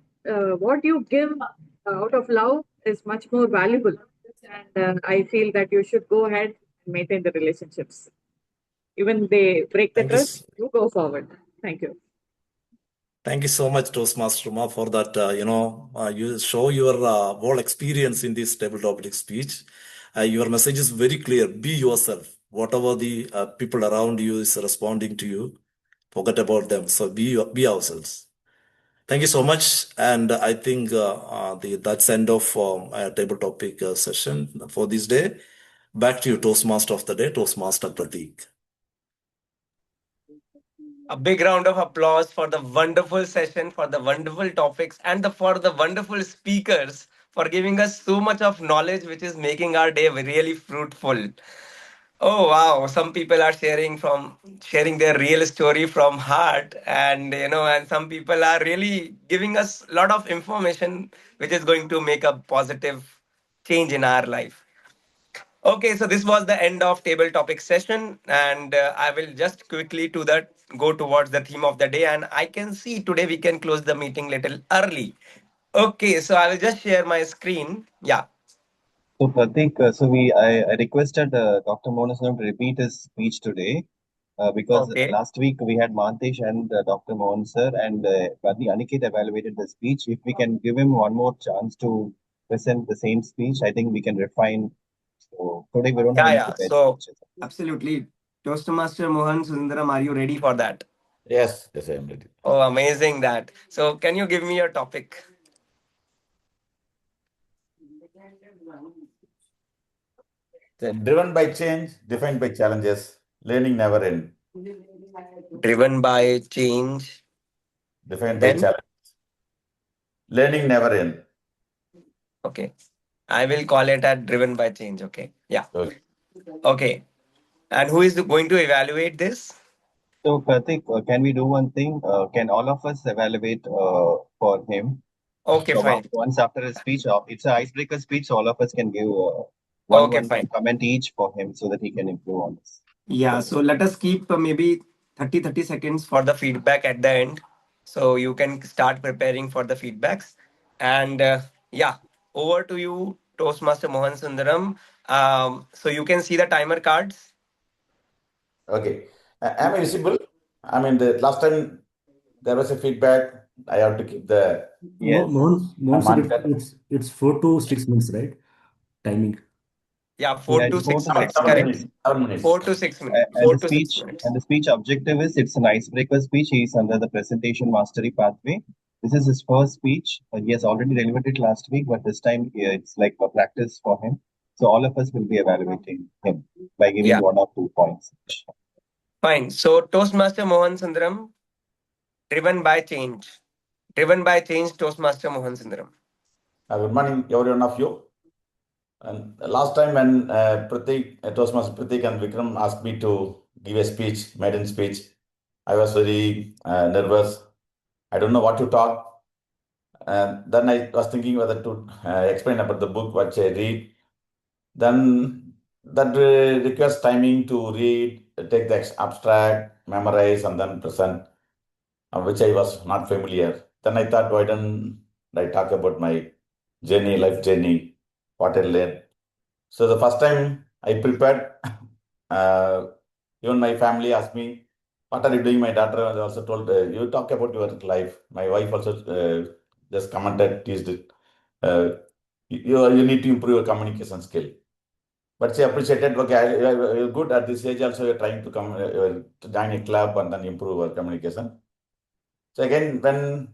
what you give out of love is much more valuable, and I feel that you should go ahead and maintain the relationships. Even they break the Thank you. trust, you go forward. Thank you. Thank you so much, Toastmaster Uma, for that. You show your whole experience in this tabletop speech. Your message is very clear. Be yourself. Whatever the people around you is responding to you, forget about them. So be ourselves. Thank you so much. And I think that's end of table topic session for this day. Back to you, Toastmaster of the day, Toastmaster Pratik. A big round of applause for the wonderful session, for the wonderful topics, and for the wonderful speakers for giving us so much of knowledge, which is making our day really fruitful. Oh wow! Some people are sharing their real story from heart, and and some people are really giving us a lot of information, which is going to make a positive change in our life. Okay, so this was the end of table topic session, and I will just quickly to that go towards the theme of the day. And I can see today we can close the meeting little early. Okay, so I will just share my screen. Yeah. So Pratik, I requested Dr. Mohanaswaram to repeat his speech today because Okay. last week we had Mantesh and Dr. Mohan sir and Aniket evaluated the speech. If we can give him one more chance to present the same speech, I think we can refine. So today we don't have Yeah, any yeah. prepared So speeches. absolutely, Toastmaster Mohan Sundaram, are you ready for that? Yes, yes, I am ready. Oh, amazing that. So can you give me your topic? Driven by change, defined by challenges, learning never end. Driven by change. Defined by Then challenge, learning never end. okay, I will call it at driven by change. Okay. Yeah. Okay. Okay. And who is going to evaluate this? So Pratik, can we do one thing? Can all of us evaluate for him? Okay, So fine. once after his speech, it's an icebreaker speech. So all of us can give Okay, one fine. comment each for him so that he can improve on this. Yeah, so let us keep maybe 30 seconds for the feedback at the end. So you can start preparing for the feedbacks. And yeah, over to you, Toastmaster Mohan Sundaram. So you can see the timer cards. Okay. Am I visible? I mean, the last time there was a feedback. I have to keep the Yes. Mohan sir, monitor. it's 4 to 6 minutes, right? Timing. Yeah, Yeah, four it's to four six to Seven, six minutes, seven minutes. correct? minutes. 7 minutes. 4 to 6 minutes. And Four to six minutes. the speech objective is it's an icebreaker speech. He is under the presentation mastery pathway. This is his first speech. He has already delivered it last week, but this time it's like a practice for him. So all of us will be evaluating him by giving Yeah, 1 or 2 points. fine. So Toastmaster Mohan Sundaram, driven by change. Driven by change, Toastmaster Mohan Sundaram. Good morning, every one of you. And last time when Pratik, Toastmaster Pratik and Vikram asked me to give a speech, maiden speech, I was very nervous. I don't know what to talk. Then I was thinking whether to explain about the book which I read. Then that requires timing to read, take the abstract, memorize, and then present, which I was not familiar. Then I thought, why don't I talk about my journey, life journey, what I learned. So the first time I prepared, uh, even my family asked me, "What are you doing?" My daughter was also told, "You talk about your life." My wife also just commented, teased it. You need to improve your communication skill. But she appreciated, okay, you're good at this age also, you're trying to come to join a club and then improve our communication. So again, when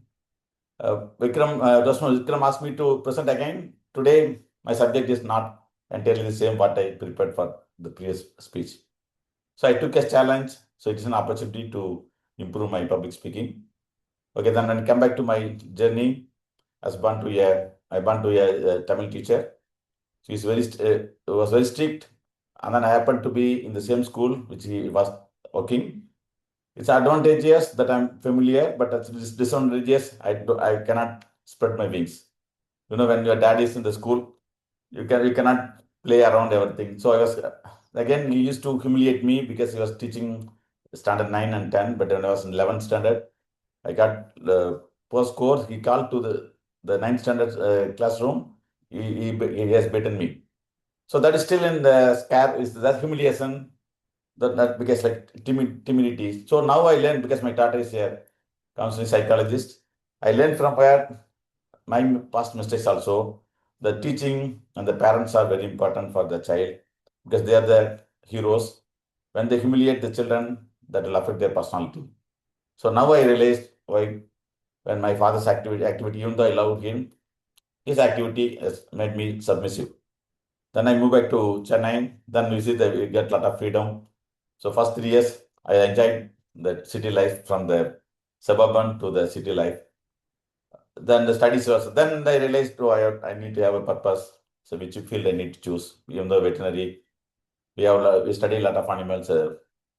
Vikram asked me to present again, today my subject is not entirely the same what I prepared for the previous speech. So I took a challenge. So it is an opportunity to improve my public speaking. Okay, then when I come back to my journey, I born to a Tamil teacher. She is was very strict, and then I happened to be in the same school which he was working. It's advantageous that I'm familiar, but it's disadvantageous. I cannot spread my wings. You know, when your dad is in the school, you cannot play around everything. So I was again he used to humiliate me because he was teaching standard 9 and 10, but when I was in 11th standard, I got the post course. He called to the ninth standard classroom. He has beaten me. So that is still in the scare. Is that humiliation? That because like timidity. So now I learn because my daughter is a counseling psychologist. I learned from where my past mistakes also. The teaching and the parents are very important for the child because they are the heroes. When they humiliate the children, that will affect their personality. So now I realized why when my father's activity, even though I love him, his activity has made me submissive. Then I moved back to Chennai. Then we see that we get a lot of freedom. So first 3 years, I enjoyed the city life, from the suburban to the city life. Then the studies was, then I realized, oh, I need to have a purpose. So which field I need to choose. Even though veterinary, we study a lot of animals.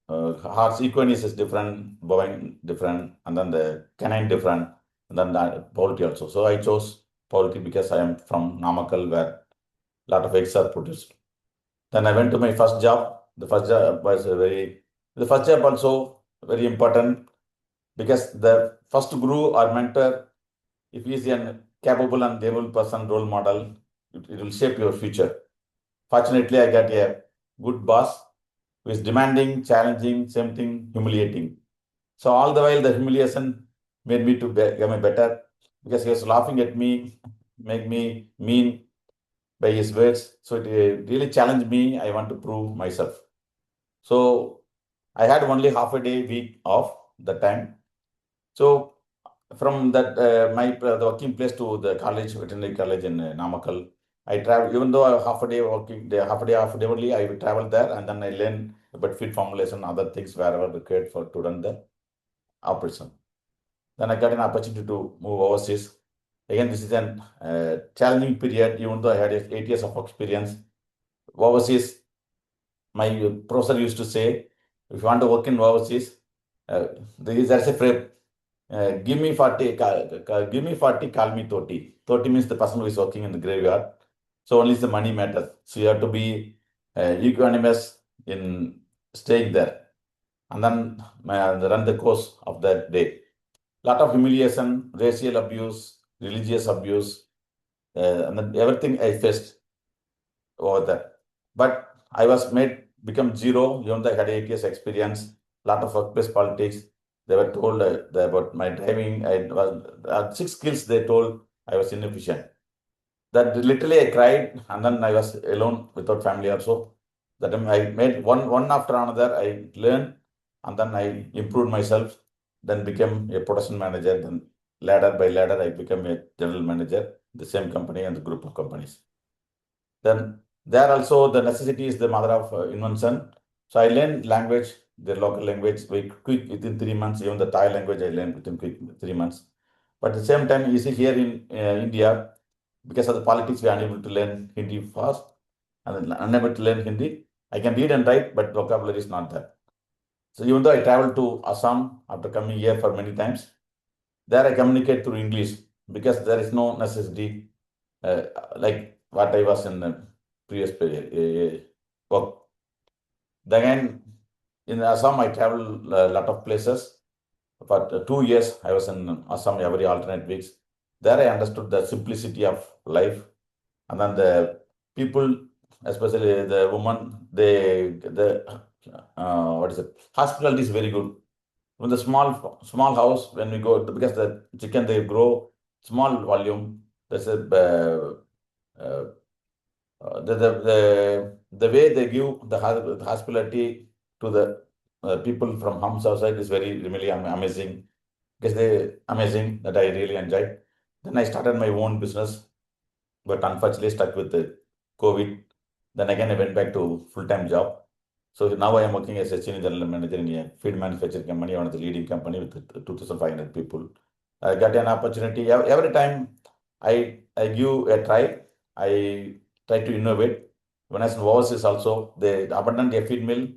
Horse equine is different, bovine different, and then the canine different, and then the poultry also. So I chose poultry because I am from Namakkal, where a lot of eggs are produced. Then I went to my first job. The first job also very important, because the first guru or mentor, if he is a capable and able person, role model, it will shape your future. Fortunately, I got a good boss who is demanding, challenging, same thing, humiliating. So all the while, the humiliation made me to become better, because he was laughing at me, make me mean by his words. So it really challenged me. I want to prove myself. So I had only half a day week off that time. So from that the working place to the college, veterinary college in Namakkal, I travel. Even though I have half a day working day, half a day only, I will travel there, and then I learn about feed formulation, other things wherever required for to run the operation. Then I got an opportunity to move overseas. Again, this is an challenging period. Even though I had 8 years of experience overseas, my professor used to say, if you want to work in overseas, there's a phrase, give me 40, give me 40, call me 30. 30 means the person who is working in the graveyard. So only the money matters. So you have to be equanimous in staying there, and then run the course of that day. Lot of humiliation, racial abuse, religious abuse, and then everything I faced over there. But I was made become zero, even though I had 8 years experience, lot of workplace politics. They were told about my driving. I was 6 skills they told I was inefficient. That literally I cried, and then I was alone without family also. That time I made one after another. I learned, and then I improved myself. Then became a production manager. Then ladder by ladder, I became a general manager, the same company and the group of companies. Then there also the necessity is the mother of invention. So I learned language, the local language, very quick within 3 months. Even the Thai language I learned within quick 3 months. But at the same time, you see here in India, because of the politics, we are unable to learn Hindi fast and unable to learn Hindi. I can read and write, but vocabulary is not there. So even though I traveled to Assam after coming here for many times, there I communicate through English, because there is no necessity like what I was in the previous work. Then in Assam, I traveled a lot of places. For 2 years, I was in Assam every alternate weeks. There I understood the simplicity of life, and then the people, especially the woman, the what is it? Hospitality is very good. When the small house, when we go, because the chicken they grow small volume, there's a uh, the way they give the hospitality to the people from Hums outside is very really amazing. Because they amazing that I really enjoyed. Then I started my own business, but unfortunately stuck with the COVID. Then again I went back to full-time job. So now I am working as a senior general manager in a feed manufacturing company, one of the leading company with 2,500 people. I got an opportunity every time I give a try. I try to innovate. When I was in overseas also, the abundant feed mill,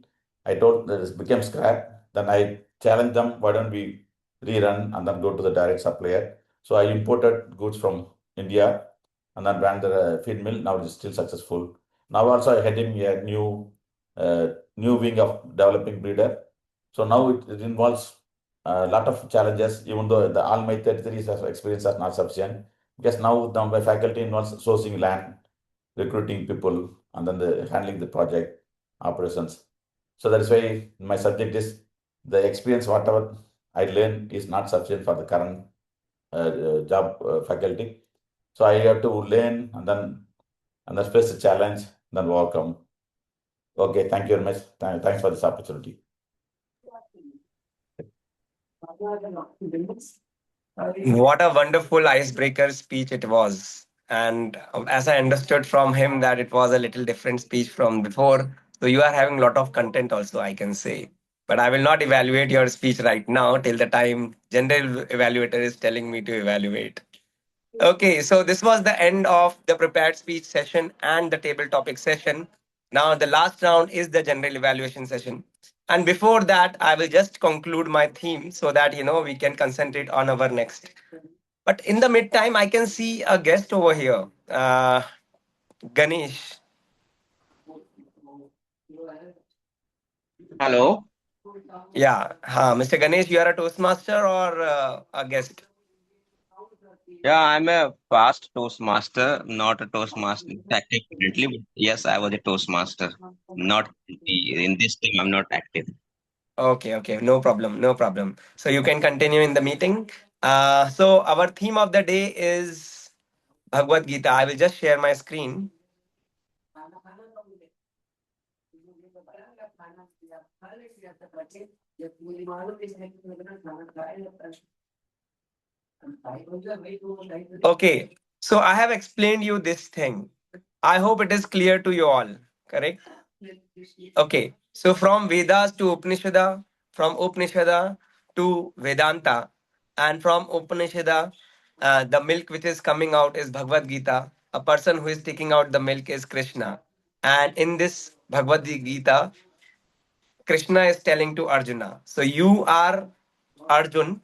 I told that it became scrap. Then I challenged them, why don't we rerun and then go to the direct supplier. So I imported goods from India and then ran the feed mill. Now it's still successful. Now also I heading a new wing of developing breeder. So now it involves a lot of challenges, even though all my 33 years of experience are not sufficient. Because now my faculty involves sourcing land, recruiting people, and then handling the project operations. So that is why my subject is the experience, whatever I learn is not sufficient for the current job faculty. So I have to learn and then face the challenge, then overcome. Okay, thank you very much. Thanks for this opportunity. What a wonderful icebreaker speech it was. And as I understood from him that it was a little different speech from before. So you are having a lot of content also, I can say. But I will not evaluate your speech right now till the time general evaluator is telling me to evaluate. Okay, so this was the end of the prepared speech session and the table topic session. Now the last round is the general evaluation session. And before that, I will just conclude my theme so that we can concentrate on our next. But in the meantime, I can see a guest over here, Ganesh. Hello. Yeah, Mr. Ganesh, you are a Toastmaster or a guest? Yeah, I'm a past Toastmaster, not a Toastmaster active currently, but yes, I was a Toastmaster. Not in this time, I'm not active. Okay, okay, no problem, no problem. So you can continue in the meeting. So our theme of the day is Bhagavad Gita. I will just share my screen. Okay, so I have explained you this thing. I hope it is clear to you all, correct? Okay, so from Vedas to Upanishada, from Upanishada to Vedanta, and from Upanishada, the milk which is coming out is Bhagavad Gita. A person who is taking out the milk is Krishna. And in this Bhagavad Gita, Krishna is telling to Arjuna. So you are Arjun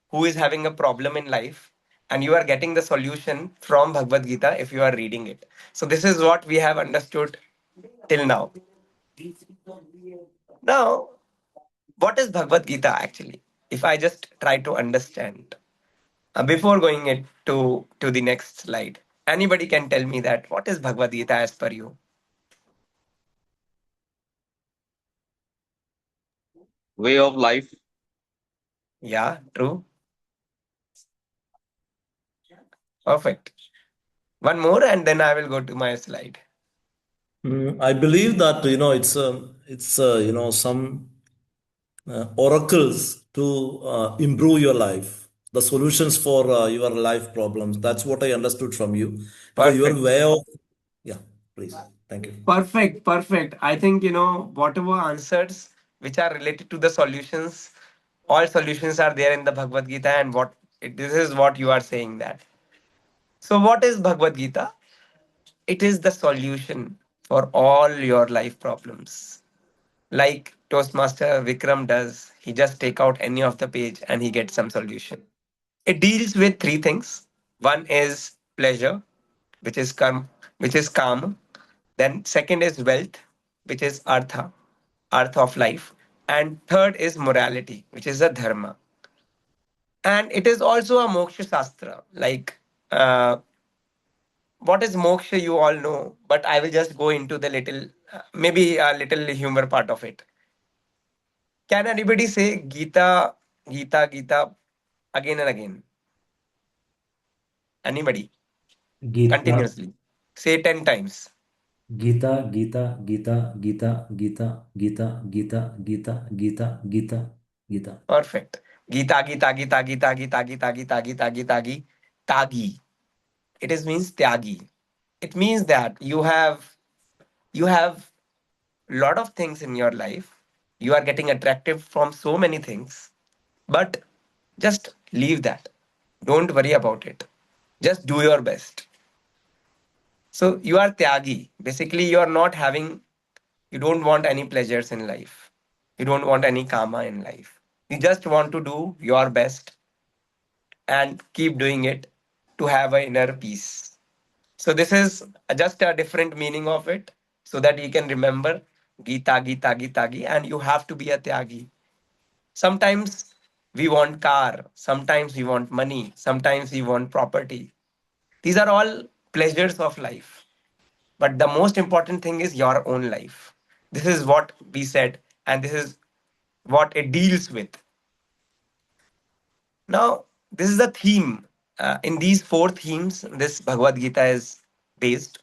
who is having a problem in life, and you are getting the solution from Bhagavad Gita if you are reading it. So this is what we have understood till now. Now, what is Bhagavad Gita actually? If I just try to understand before going it to the next slide, anybody can tell me that what is Bhagavad Gita as per you? Way of life. Yeah, true. Perfect. One more, and then I will go to my slide. I believe that it's some oracles to improve your life, the solutions for your life problems. That's what I understood from you, because your Perfect. way of yeah. Please, thank you. Perfect, perfect. I think, whatever answers which are related to the solutions, all solutions are there in the Bhagavad Gita, and this is what you are saying that. So, what is Bhagavad Gita? It is the solution for all your life problems. Like Toastmaster Vikram does, he just take out any of the page and he gets some solution. It deals with three things. One is pleasure, which is calm. Then second is wealth, which is artha of life. And third is morality, which is a dharma. And it is also a moksha shastra. Like what is moksha, you all know, but I will just go into the little, maybe a little humor part of it. Can anybody say Gita, Gita, Gita again and again? Anybody? Gita, Continuously. Say 10 times. Gita, Gita, Gita, Gita, Gita, Gita, Gita, Gita, Gita, Gita, Gita. Perfect. Gita, Gita, Gita, Gita, Gita, Gita, Gita, Gita, Gita, Gita, Tagi. It is means Tyagi. It means that you have lot of things in your life. You are getting attractive from so many things, but just leave that. Don't worry about it. Just do your best. So you are Tyagi. Basically, you are not having, you don't want any pleasures in life. You don't want any karma in life. You just want to do your best and keep doing it to have an inner peace. So this is just a different meaning of it so that you can remember Gita, Gita, Gita, Gita, and you have to be a Tyagi. Sometimes we want car, sometimes we want money, sometimes we want property. These are all pleasures of life. But the most important thing is your own life. This is what we said, and this is what it deals with. Now, this is the theme. In these four themes, this Bhagavad Gita is based.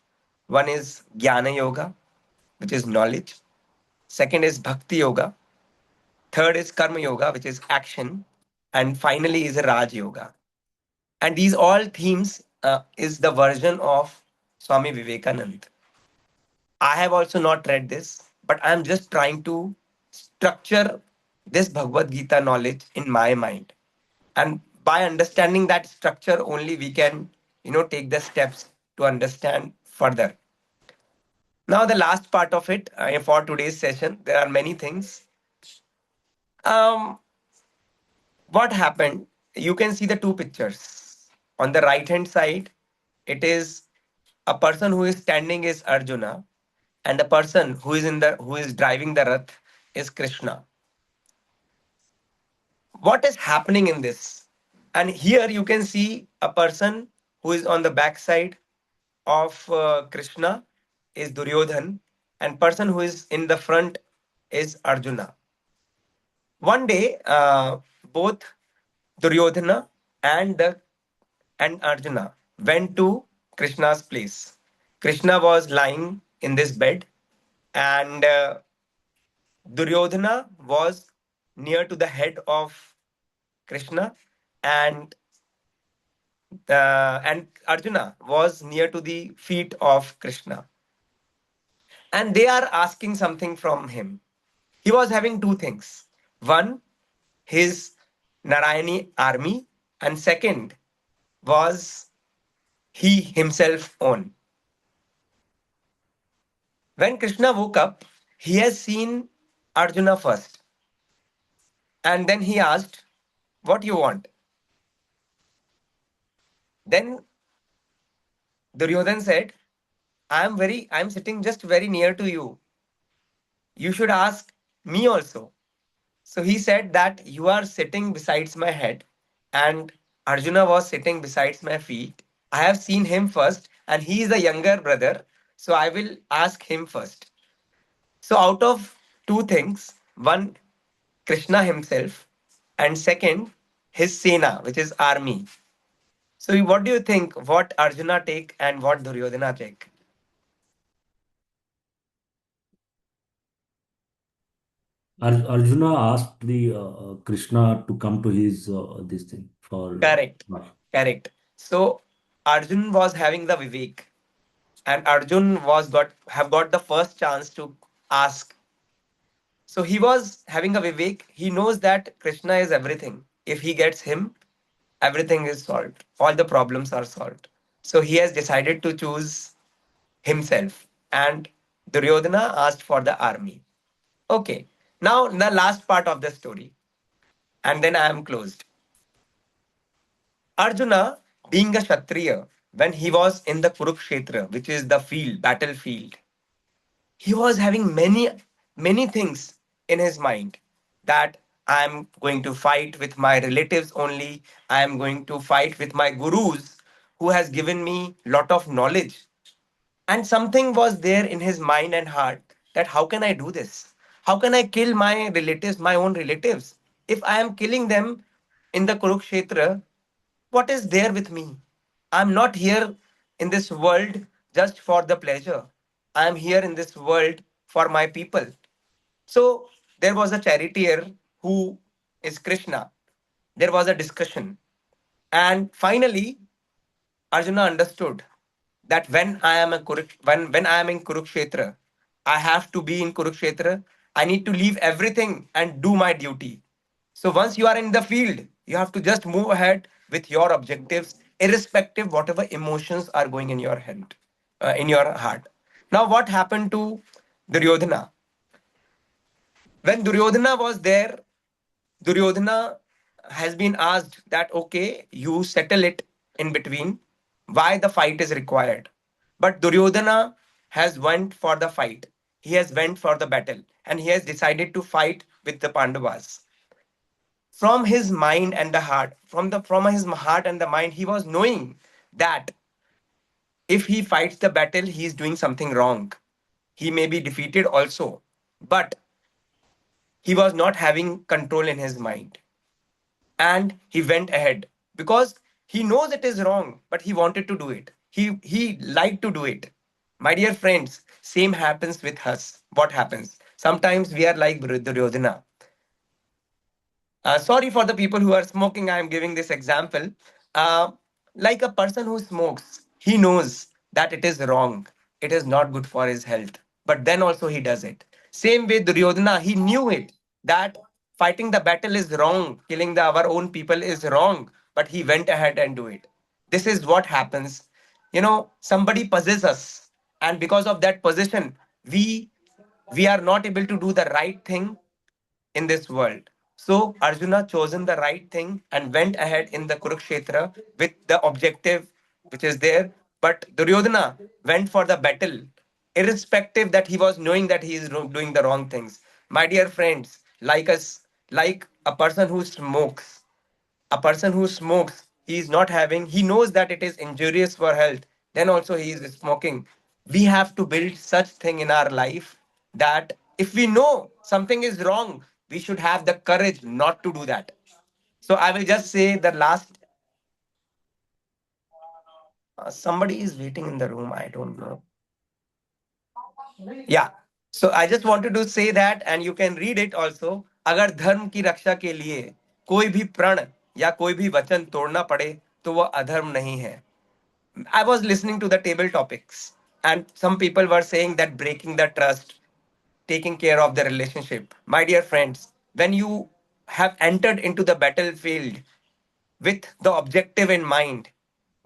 One is Jnana Yoga, which is knowledge. Second is Bhakti Yoga. Third is Karma Yoga, which is action. And finally is Raj Yoga. And these all themes is the version of Swami Vivekanand. I have also not read this, but I'm just trying to structure this Bhagavad Gita knowledge in my mind. And by understanding that structure only we can, take the steps to understand further. Now, the last part of it for today's session, there are many things. Um, what happened? You can see the two pictures. On the right hand side, it is a person who is standing is Arjuna, and the person who is driving the rath is Krishna. What is happening in this? And here you can see a person who is on the back side of Krishna is Duryodhan, and person who is in the front is Arjuna. One day, both Duryodhana and Arjuna went to Krishna's place. Krishna was lying in this bed, and Duryodhana was near to the head of Krishna, and Arjuna was near to the feet of Krishna. And they are asking something from him. He was having two things. One, his Narayani army, and second was he himself own. When Krishna woke up, he has seen Arjuna first. And then he asked, what you want? Then Duryodhan said, I am sitting just very near to you. You should ask me also. So he said that you are sitting besides my head and Arjuna was sitting besides my feet. I have seen him first and he is the younger brother. So I will ask him first. So out of two things, one, Krishna himself, and second, his Sena, which is army. So what do you think? What Arjuna take and what Duryodhana take? Arjuna asked the Krishna to come to his this thing for Correct. Correct. So Arjun was having the Vivek, and Arjun was got the first chance to ask. So he was having a Vivek. He knows that Krishna is everything. If he gets him, everything is solved. All the problems are solved. So he has decided to choose himself. And Duryodhana asked for the army. Okay. Now the last part of the story. And then I am closed. Arjuna, being a Kshatriya, when he was in the Kurukshetra, which is the field, battlefield, he was having many things in his mind that I am going to fight with my relatives only. I am going to fight with my gurus who has given me lot of knowledge. And something was there in his mind and heart that how can I do this? How can I kill my relatives, my own relatives? If I am killing them in the Kurukshetra, what is there with me? I'm not here in this world just for the pleasure. I'm here in this world for my people. So there was a charioteer who is Krishna. There was a discussion. And finally, Arjuna understood that when I am in Kurukshetra, I have to be in Kurukshetra. I need to leave everything and do my duty. So once you are in the field, you have to just move ahead with your objectives, irrespective whatever emotions are going in your head, in your heart. Now, what happened to Duryodhana? When Duryodhana was there, Duryodhana has been asked that, okay, you settle it in between, why the fight is required. But Duryodhana has went for the fight. He has went for the battle and he has decided to fight with the Pandavas. From his mind and the heart, from his heart and the mind, he was knowing that if he fights the battle, he is doing something wrong. He may be defeated also, but he was not having control in his mind. And he went ahead because he knows it is wrong, but he wanted to do it. He liked to do it. My dear friends, same happens with us. What happens? Sometimes we are like Duryodhana. Sorry for the people who are smoking. I am giving this example. Uh, like a person who smokes, he knows that it is wrong. It is not good for his health. But then also he does it. Same way Duryodhana, he knew it that fighting the battle is wrong, killing our own people is wrong, but he went ahead and do it. This is what happens. Somebody possesses us, and because of that possession, we are not able to do the right thing in this world. So Arjuna chosen the right thing and went ahead in the Kurukshetra with the objective which is there. But Duryodhana went for the battle, irrespective that he was knowing that he is doing the wrong things. My dear friends, like us, like a person who smokes, he is not having, he knows that it is injurious for health, then also he is smoking. We have to build such thing in our life that if we know something is wrong, we should have the courage not to do that. So I will just say the last, somebody is waiting in the room, I don't know. Yeah. So I just wanted to say that, and you can read it also. अगर धर्म की रक्षा के लिए कोई भी प्रण या कोई भी वचन तोड़ना पड़े तो वो अधर्म नहीं है. I was listening to the table topics, and some people were saying that breaking the trust, taking care of the relationship. My dear friends, when you have entered into the battlefield with the objective in mind,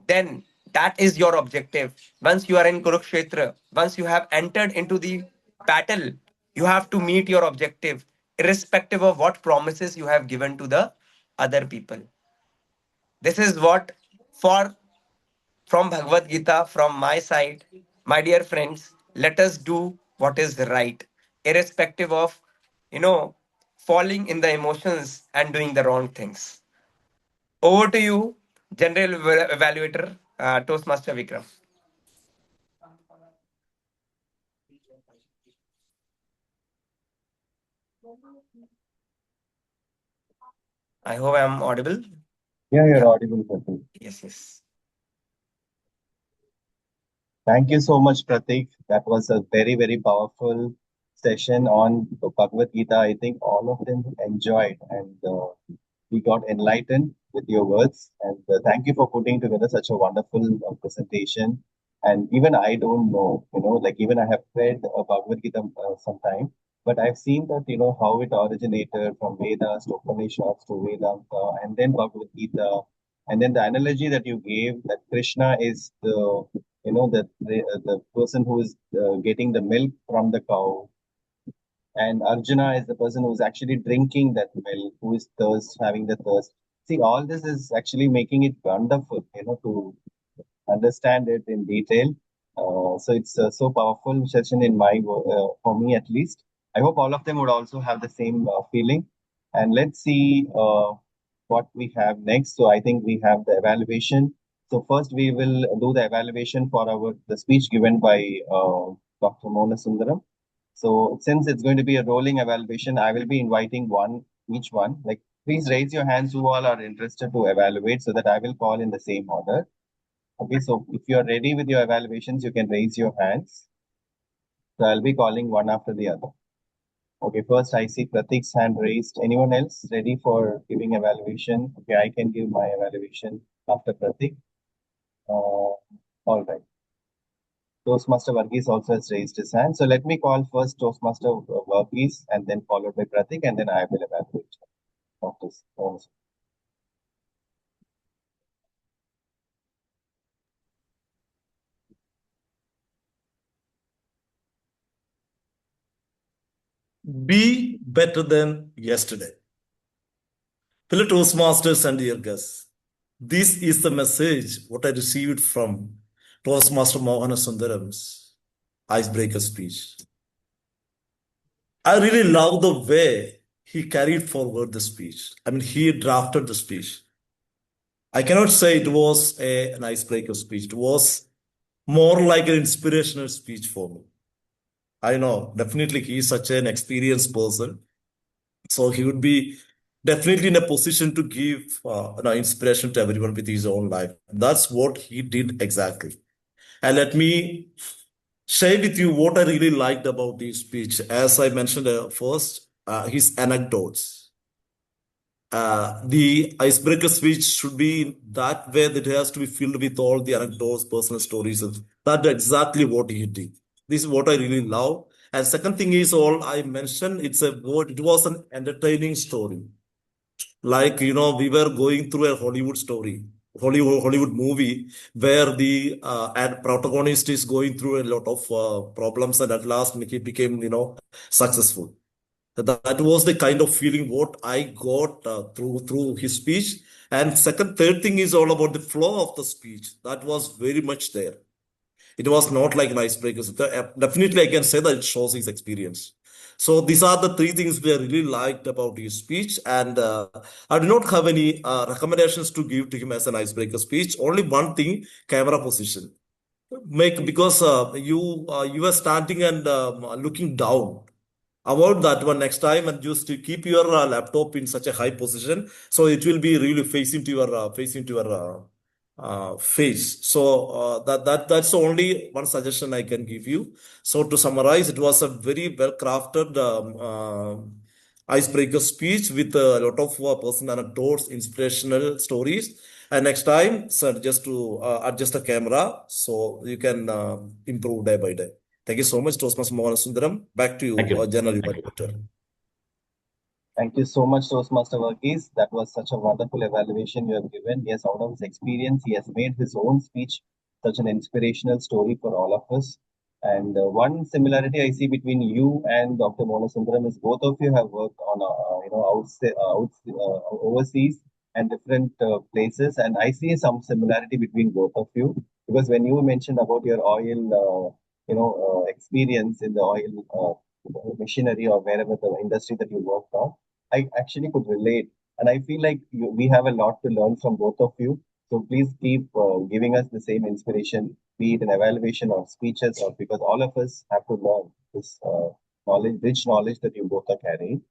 then that is your objective. Once you are in Kurukshetra, once you have entered into the battle, you have to meet your objective, irrespective of what promises you have given to the other people. This is what, for from Bhagavad Gita, from my side, my dear friends, let us do what is right, irrespective of, you know, falling in the emotions and doing the wrong things. Over to you, General Evaluator, Toastmaster Vikram. I hope I am audible. Yeah, you're audible, Pratik. Yes. Thank you so much, Pratik. That was a very, very powerful session on the Bhagavad Gita. I think all of them enjoyed and we got enlightened with your words. And thank you for putting together such a wonderful presentation. And even I don't know, like even I have read Bhagavad Gita sometime, but I've seen that, how it originated from Vedas to Upanishads to Vedanta and then Bhagavad Gita. And then the analogy that you gave that Krishna is the person who is getting the milk from the cow, and Arjuna is the person who is actually drinking that milk, who is having the thirst. See, all this is actually making it wonderful, to understand it in detail. So it's so powerful session for me at least. I hope all of them would also have the same feeling. And let's see what we have next. So I think we have the evaluation. So first we will do the evaluation for the speech given by Dr. Mona Sundaram. So since it's going to be a rolling evaluation, I will be inviting each one. Like, please raise your hands who all are interested to evaluate so that I will call in the same order. Okay, so if you are ready with your evaluations, you can raise your hands. So I'll be calling one after the other. Okay, first I see Pratik's hand raised. Anyone else ready for giving evaluation? Okay, I can give my evaluation after Pratik. All right. Toastmaster Varghese also has raised his hand. So let me call first Toastmaster Varghese and then followed by Pratik, and then I will evaluate. Be better than yesterday. Fellow Toastmasters and dear guests, this is the message what I received from Toastmaster Mohana Sundaram's icebreaker speech. I really love the way he carried forward the speech. I mean, he drafted the speech. I cannot say it was an icebreaker speech. It was more like an inspirational speech for me. I know, definitely he is such an experienced person. So he would be definitely in a position to give inspiration to everyone with his own life. That's what he did exactly. And let me share with you what I really liked about his speech. As I mentioned first, his anecdotes. The icebreaker speech should be that way that it has to be filled with all the anecdotes, personal stories. And that's exactly what he did. This is what I really love. And second thing is all I mentioned, it was an entertaining story. Like, we were going through a Hollywood story, Hollywood movie, where the protagonist is going through a lot of problems, and at last he became, successful. That was the kind of feeling what I got through his speech. And third thing is all about the flow of the speech. That was very much there. It was not like an icebreaker. So definitely, I can say that it shows his experience. So these are the three things we really liked about his speech, and I do not have any recommendations to give to him as an icebreaker speech. Only one thing: camera position. Because you were standing and looking down. Avoid that one next time, and just to keep your laptop in such a high position, so it will be really facing to your face. So that's the only one suggestion I can give you. So to summarize, it was a very well crafted icebreaker speech with a lot of personal anecdotes, inspirational stories. And next time, sir, just to adjust the camera so you can improve day by day. Thank you so much, Toastmaster Mohan Sundaram. Back to Thank you, you. General Thank you. Evaluator. Thank you so much, Toastmaster Varghese. That was such a wonderful evaluation you have given. Yes, out of his experience, he has made his own speech such an inspirational story for all of us. And one similarity I see between you and Dr. Monasundaram is both of you have worked on, overseas and different places. And I see some similarity between both of you because when you mentioned about your oil, experience in the oil machinery or wherever the industry that you worked on, I actually could relate. And I feel like we have a lot to learn from both of you. So please keep giving us the same inspiration, be it an evaluation or speeches, or because all of us have to learn this knowledge, rich knowledge that you both are carrying.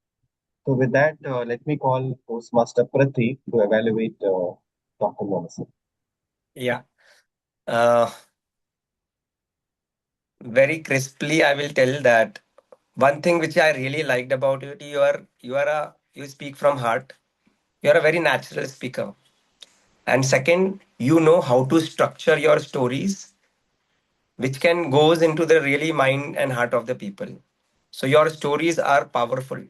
So with that, let me call Postmaster Pratik to evaluate Dr. Monasan. Yeah. Very crisply, I will tell that one thing which I really liked about it, you speak from heart. You are a very natural speaker. And second, you know how to structure your stories, which can goes into the really mind and heart of the people. So your stories are powerful.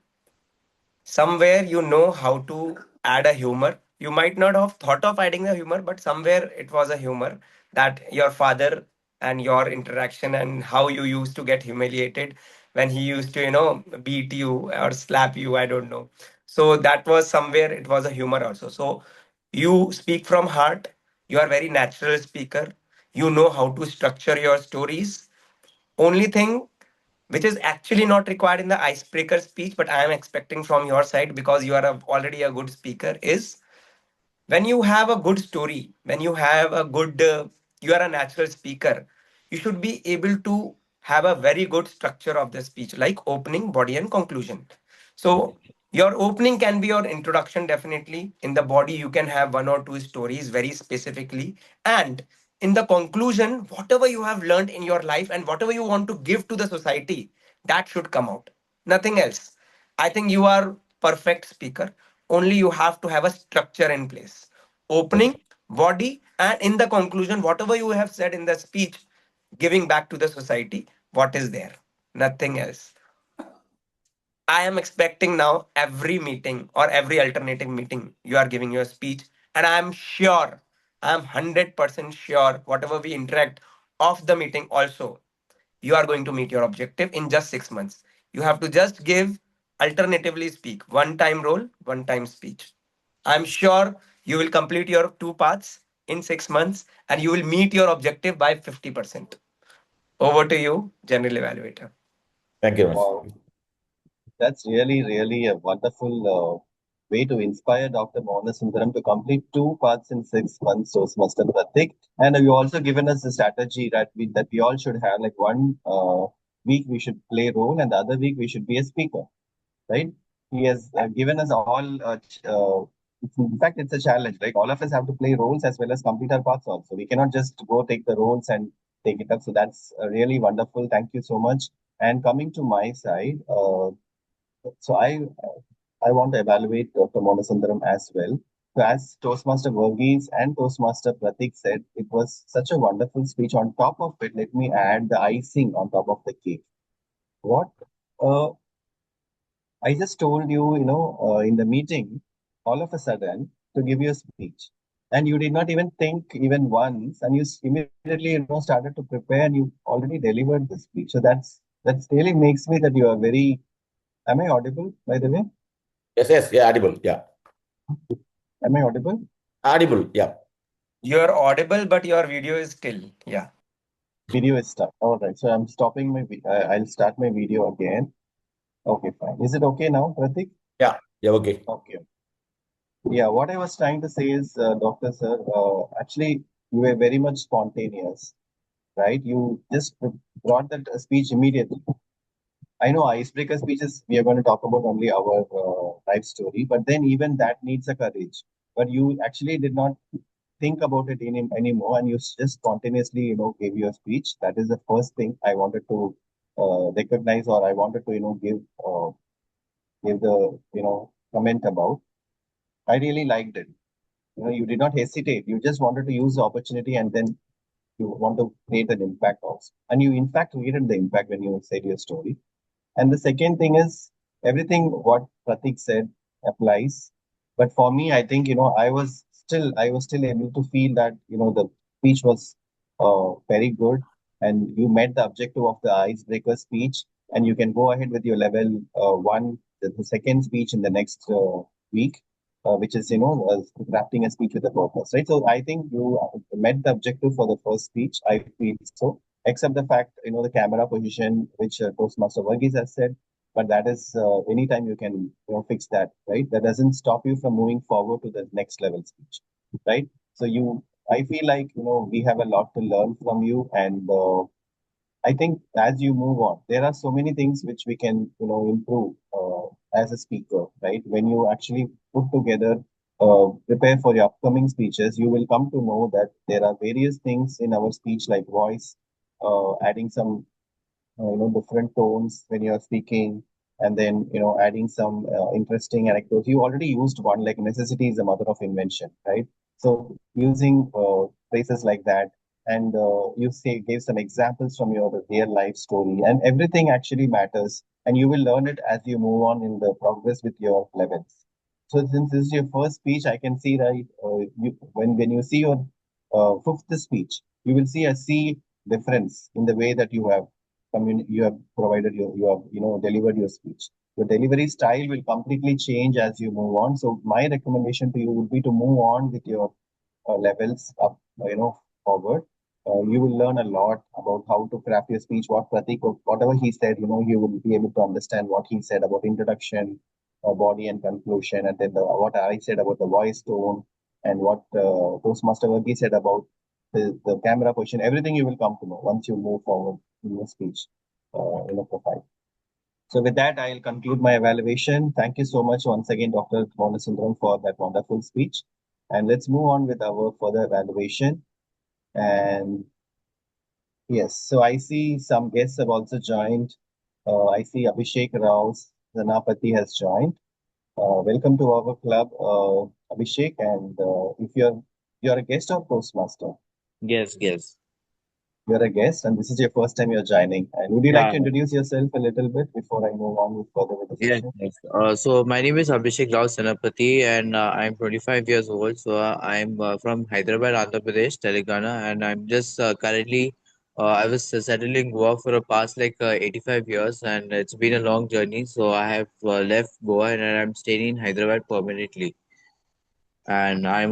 Somewhere you know how to add a humor. You might not have thought of adding the humor, but somewhere it was a humor that your father and your interaction and how you used to get humiliated when he used to, beat you or slap you. I don't know. So that was somewhere it was a humor also. So you speak from heart. You are very natural speaker. You know how to structure your stories. Only thing which is actually not required in the icebreaker speech, but I am expecting from your side because you are already a good speaker, is when you have a good story, when you have a good, you are a natural speaker, you should be able to have a very good structure of the speech, like opening, body, and conclusion. So your opening can be your introduction, definitely. In the body, you can have one or two stories very specifically. And in the conclusion, whatever you have learned in your life and whatever you want to give to the society, that should come out. Nothing else. I think you are perfect speaker. Only you have to have a structure in place. Opening, body, and in the conclusion, whatever you have said in the speech, giving back to the society, what is there? Nothing else. I am expecting now every meeting or every alternative meeting you are giving your speech, and I am sure, I am 100% sure, whatever we interact off the meeting also, you are going to meet your objective in just 6 months. You have to just give alternatively speak one time role, one time speech. I'm sure you will complete your two paths in 6 months and you will meet your objective by 50%. Over to you, General Evaluator. Thank you, Wow, Mr. that's really, really a wonderful way to inspire Dr. Mona Sundaram to complete two parts in 6 months, Toastmaster Pratik. And you also given us the strategy that we all should have, like one week we should play role and the other week we should be a speaker, right? He has given us all, in fact, it's a challenge. Like all of us have to play roles as well as complete our parts also. We cannot just go take the roles and take it up. So that's really wonderful. Thank you so much. And coming to my side, so I want to evaluate Dr. Monasundaram as well. So as Toastmaster Verghese and Toastmaster Pratik said, it was such a wonderful speech. On top of it, let me add the icing on top of the cake. What I just told you, in the meeting, all of a sudden to give you a speech, and you did not even think even once, and you immediately, started to prepare, and you already delivered the speech. So that really makes me that you are very. Am I audible, by the way? Yes, yeah, audible, yeah. Am I audible? Audible, yeah. You're audible, but your video is still, yeah. Video is stuck. All right. So I'm stopping my. I'll start my video again. Okay, fine. Is it okay now, Pratik? Yeah, okay. Okay. Yeah, what I was trying to say is, Dr. Sir, actually, you were very much spontaneous, right? You just brought that speech immediately. I know icebreaker speeches, we are going to talk about only our life story, but then even that needs a courage. But you actually did not think about it anymore, and you just spontaneously, gave your speech. That is the first thing I wanted to recognize, or I wanted to, give the, comment about. I really liked it. You did not hesitate. You just wanted to use the opportunity, and then you want to create an impact also. And you, in fact, created the impact when you said your story. And the second thing is everything what Pratik said applies. But for me, I think, I was still able to feel that, the speech was very good, and you met the objective of the icebreaker speech, and you can go ahead with your level one, the second speech in the next week, which is, crafting a speech with a purpose, right? So I think you met the objective for the first speech. I feel so, except the fact, the camera position, which Toastmaster Varghese has said, but that is anytime you can, fix that, right? That doesn't stop you from moving forward to the next level speech, right? So I feel like, we have a lot to learn from you, and I think as you move on, there are so many things which we can, improve as a speaker, right? When you actually put together, prepare for your upcoming speeches, you will come to know that there are various things in our speech like voice, adding some different tones when you're speaking, and then adding some interesting anecdotes. You already used one, like necessity is the mother of invention, right? So using phrases like that, and you say gave some examples from your real life story, and everything actually matters, and you will learn it as you move on in the progress with your levels. So since this is your first speech, I can see, right, when you see your fifth speech, you will see a difference in the way that you have provided you have delivered your speech. Your delivery style will completely change as you move on. So my recommendation to you would be to move on with your levels up, forward. You will learn a lot about how to craft your speech. What Pratik, whatever he said, you will be able to understand what he said about introduction, body and conclusion, and then what I said about the voice tone, and what Toastmaster Varghese said about the camera position. Everything you will come to know once you move forward in your speech, in a profile. So with that, I'll conclude my evaluation. Thank you so much once again, Dr. Monasundram, for that wonderful speech. And let's move on with our further evaluation. And yes, so I see some guests have also joined. I see Abhishek Rao Zanapati has joined. Welcome to our club, Abhishek. And if you're a guest or Toastmaster, Yes. you're a guest, and this is your first time you're joining. And would you like Yeah, to introduce yourself a little bit before I move on with further with the session? yes. So my name is Abhishek Rao Senapati, and I'm 25 years old. So I'm from Hyderabad, Andhra Pradesh, Telangana, and I'm just currently I was settled in Goa for the past 85 years, and it's been a long journey. So I have left Goa and I'm staying in Hyderabad permanently. And I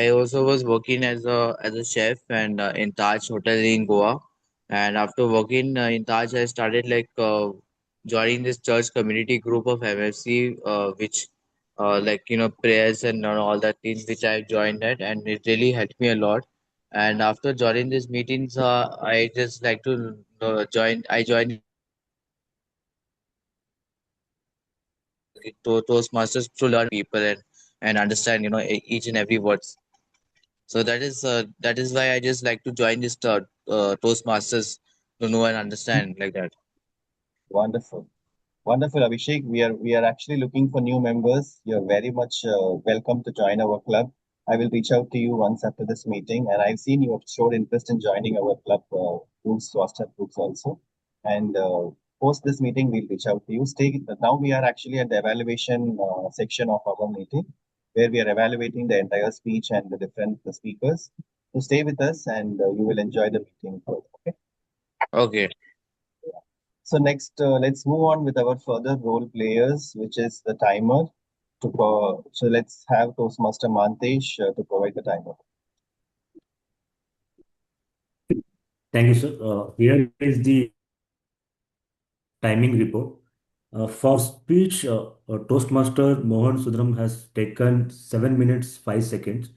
also was working as a chef and in Taj Hotel in Goa. And after working in Taj, I started joining this church community group of MFC, which prayers and all that things which I joined at, and it really helped me a lot. And after joining these meetings, I just like to join. I joined Toastmasters to learn people and understand each and every words. So that is why I just like to join this Toastmasters to know and understand like that. Wonderful. Wonderful, Abhishek. We are actually looking for new members. You're very much welcome to join our club. I will reach out to you once after this meeting, and I've seen you have showed interest in joining our club groups, WhatsApp groups also. And Post this meeting, we'll reach out to you. Now we are actually at the evaluation section of our meeting, where we are evaluating the entire speech and the different speakers. So stay with us, and you will enjoy the meeting further. Okay. Okay. So next, let's move on with our further role players, which is the timer. So let's have Toastmaster Mantesh to provide the timer. Thank you, sir. Here is the timing report. For speech, Toastmaster Mohan Sudram has taken 7 minutes 5 seconds.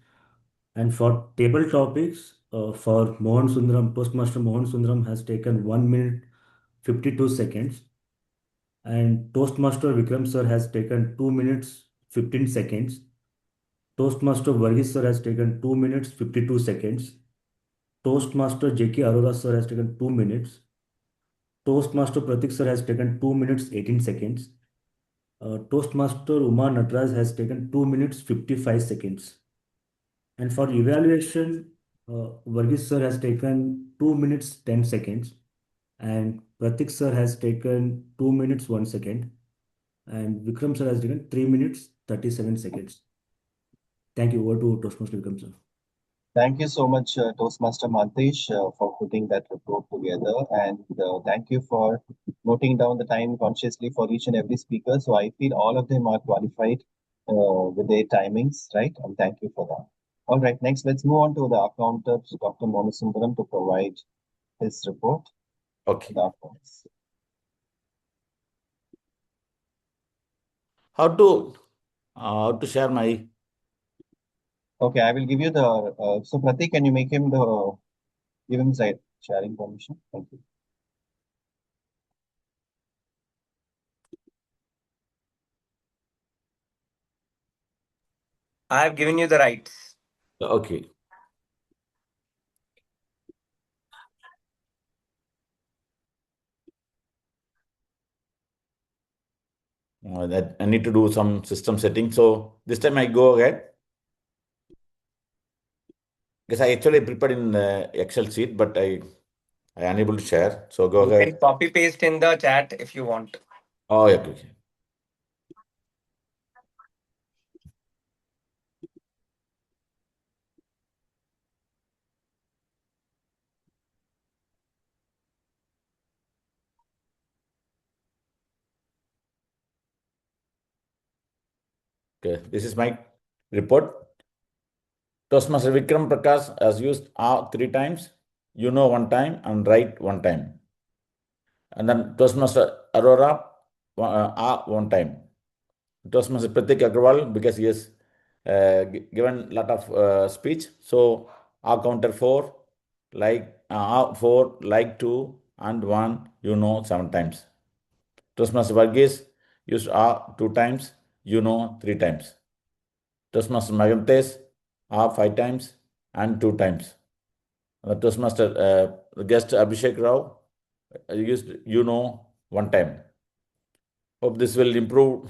And for table topics, for Mohan Sundram, Toastmaster Mohan Sundram has taken 1 minute 52 seconds. And Toastmaster Vikram sir has taken 2 minutes 15 seconds. Toastmaster Varghese sir has taken 2 minutes 52 seconds. Toastmaster J.K. Arora sir has taken 2 minutes. Toastmaster Pratik sir has taken 2 minutes 18 seconds. Toastmaster Uma Natraj has taken 2 minutes 55 seconds. And for evaluation, Varghese sir has taken 2 minutes 10 seconds. And Pratik sir has taken 2 minutes 1 second. And Vikram sir has taken 3 minutes 37 seconds. Thank you. Over to Toastmaster Vikram sir. Thank you so much, Toastmaster Mantesh, for putting that report together. And thank you for noting down the time consciously for each and every speaker. So I feel all of them are qualified with their timings, right? And thank you for that. All right, next, let's move on to the accountant, Dr. Monasundaram, to provide his report. Okay. How to share my... Okay, I will give you the... so Pratik, can you make him give him sharing permission? Thank you. I have given you the rights. Okay. That I need to do some system setting. So this time I go ahead. Because I actually prepared in Excel sheet, but I unable to share. So go You ahead. can copy paste in the chat if you want. Oh, yeah, okay. Okay, this is my report. Toastmaster Vikram Prakash has used R 3 times, one time, and write 1 time. And then Toastmaster Aurora, R 1 time. Toastmaster Pratik Agrawal, because he has given a lot of speech. So R counter 4, R 4, 2, and 1, 7 times. Toastmaster Varghese used R 2 times, 3 times. Toastmaster Magantes, R 5 times and 2 times. Toastmaster guest Abhishek Rao used 1 time. Hope this will improve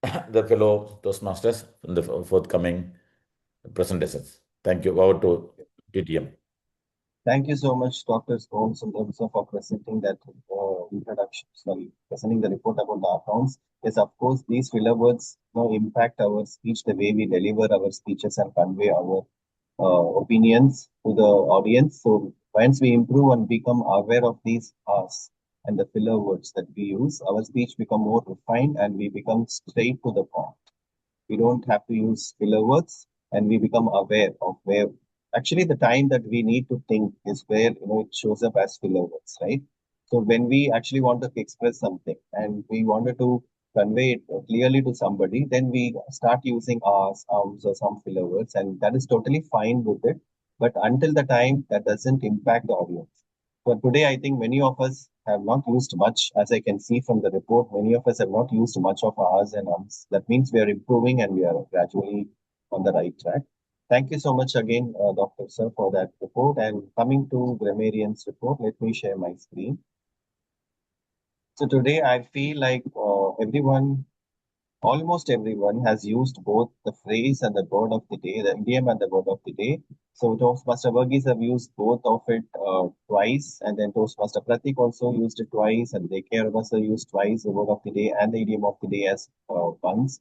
the fellow Toastmasters in the forthcoming presentations. Thank you. Over to TTM. Thank you so much, Dr. Stone Sundram, for presenting that presenting the report about the accounts. Yes, of course, these filler words impact our speech, the way we deliver our speeches and convey our opinions to the audience. So once we improve and become aware of these R's and the filler words that we use, our speech become more refined and we become straight to the point. We don't have to use filler words, and we become aware of where actually the time that we need to think is where it shows up as filler words, right? So when we actually want to express something and we wanted to convey it clearly to somebody, then we start using R's, ums, or some filler words, and that is totally fine with it. But until the time that doesn't impact the audience. So today, I think many of us have not used much, as I can see from the report. Many of us have not used much of R's and ums. That means we are improving and we are gradually on the right track. Thank you so much again, Dr. Sir, for that report. And coming to Grammarian's report, let me share my screen. So today I feel like almost everyone has used both the phrase and the word of the day, the idiom and the word of the day. So Toastmaster Verghese have used both of it twice, and then Toastmaster Pratik also used it twice, and J.K. Arvasa used twice the word of the day and the idiom of the day as once.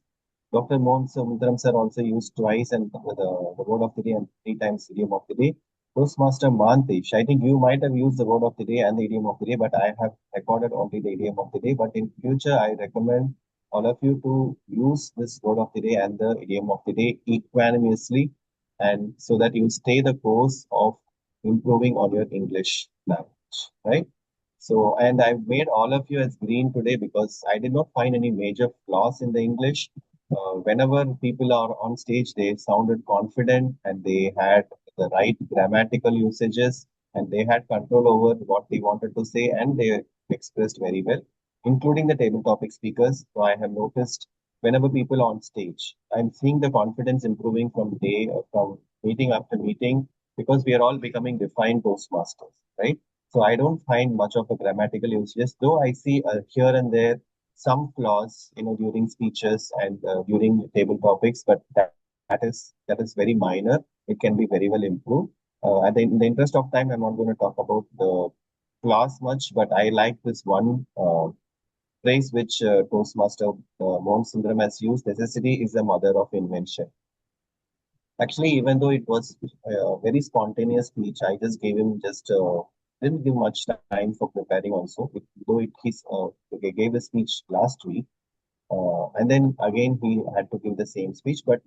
Dr. Mohan Mudram sir also used twice and the word of the day and three times idiom of the day. Toastmaster Mantesh, I think you might have used the word of the day and the idiom of the day, but I have recorded only the idiom of the day. But in future, I recommend all of you to use this word of the day and the idiom of the day equanimously, and so that you stay the course of improving on your English language, right? So, and I've made all of you as green today because I did not find any major flaws in the English. Whenever people are on stage, they sounded confident and they had the right grammatical usages and they had control over what they wanted to say and they expressed very well, including the table topic speakers. So I have noticed whenever people on stage, I'm seeing the confidence improving from meeting after meeting because we are all becoming defined Toastmasters, right? So I don't find much of a grammatical usages, though I see here and there some flaws, during speeches and during table topics, but that is very minor. It can be very well improved. In the interest of time, I'm not going to talk about the flaws much, but I like this one phrase which Toastmaster Mohan Sundram has used: "Necessity is the mother of invention." Actually, even though it was a very spontaneous speech, I just gave him just didn't give much time for preparing also. Though he gave a speech last week, and then again he had to give the same speech, but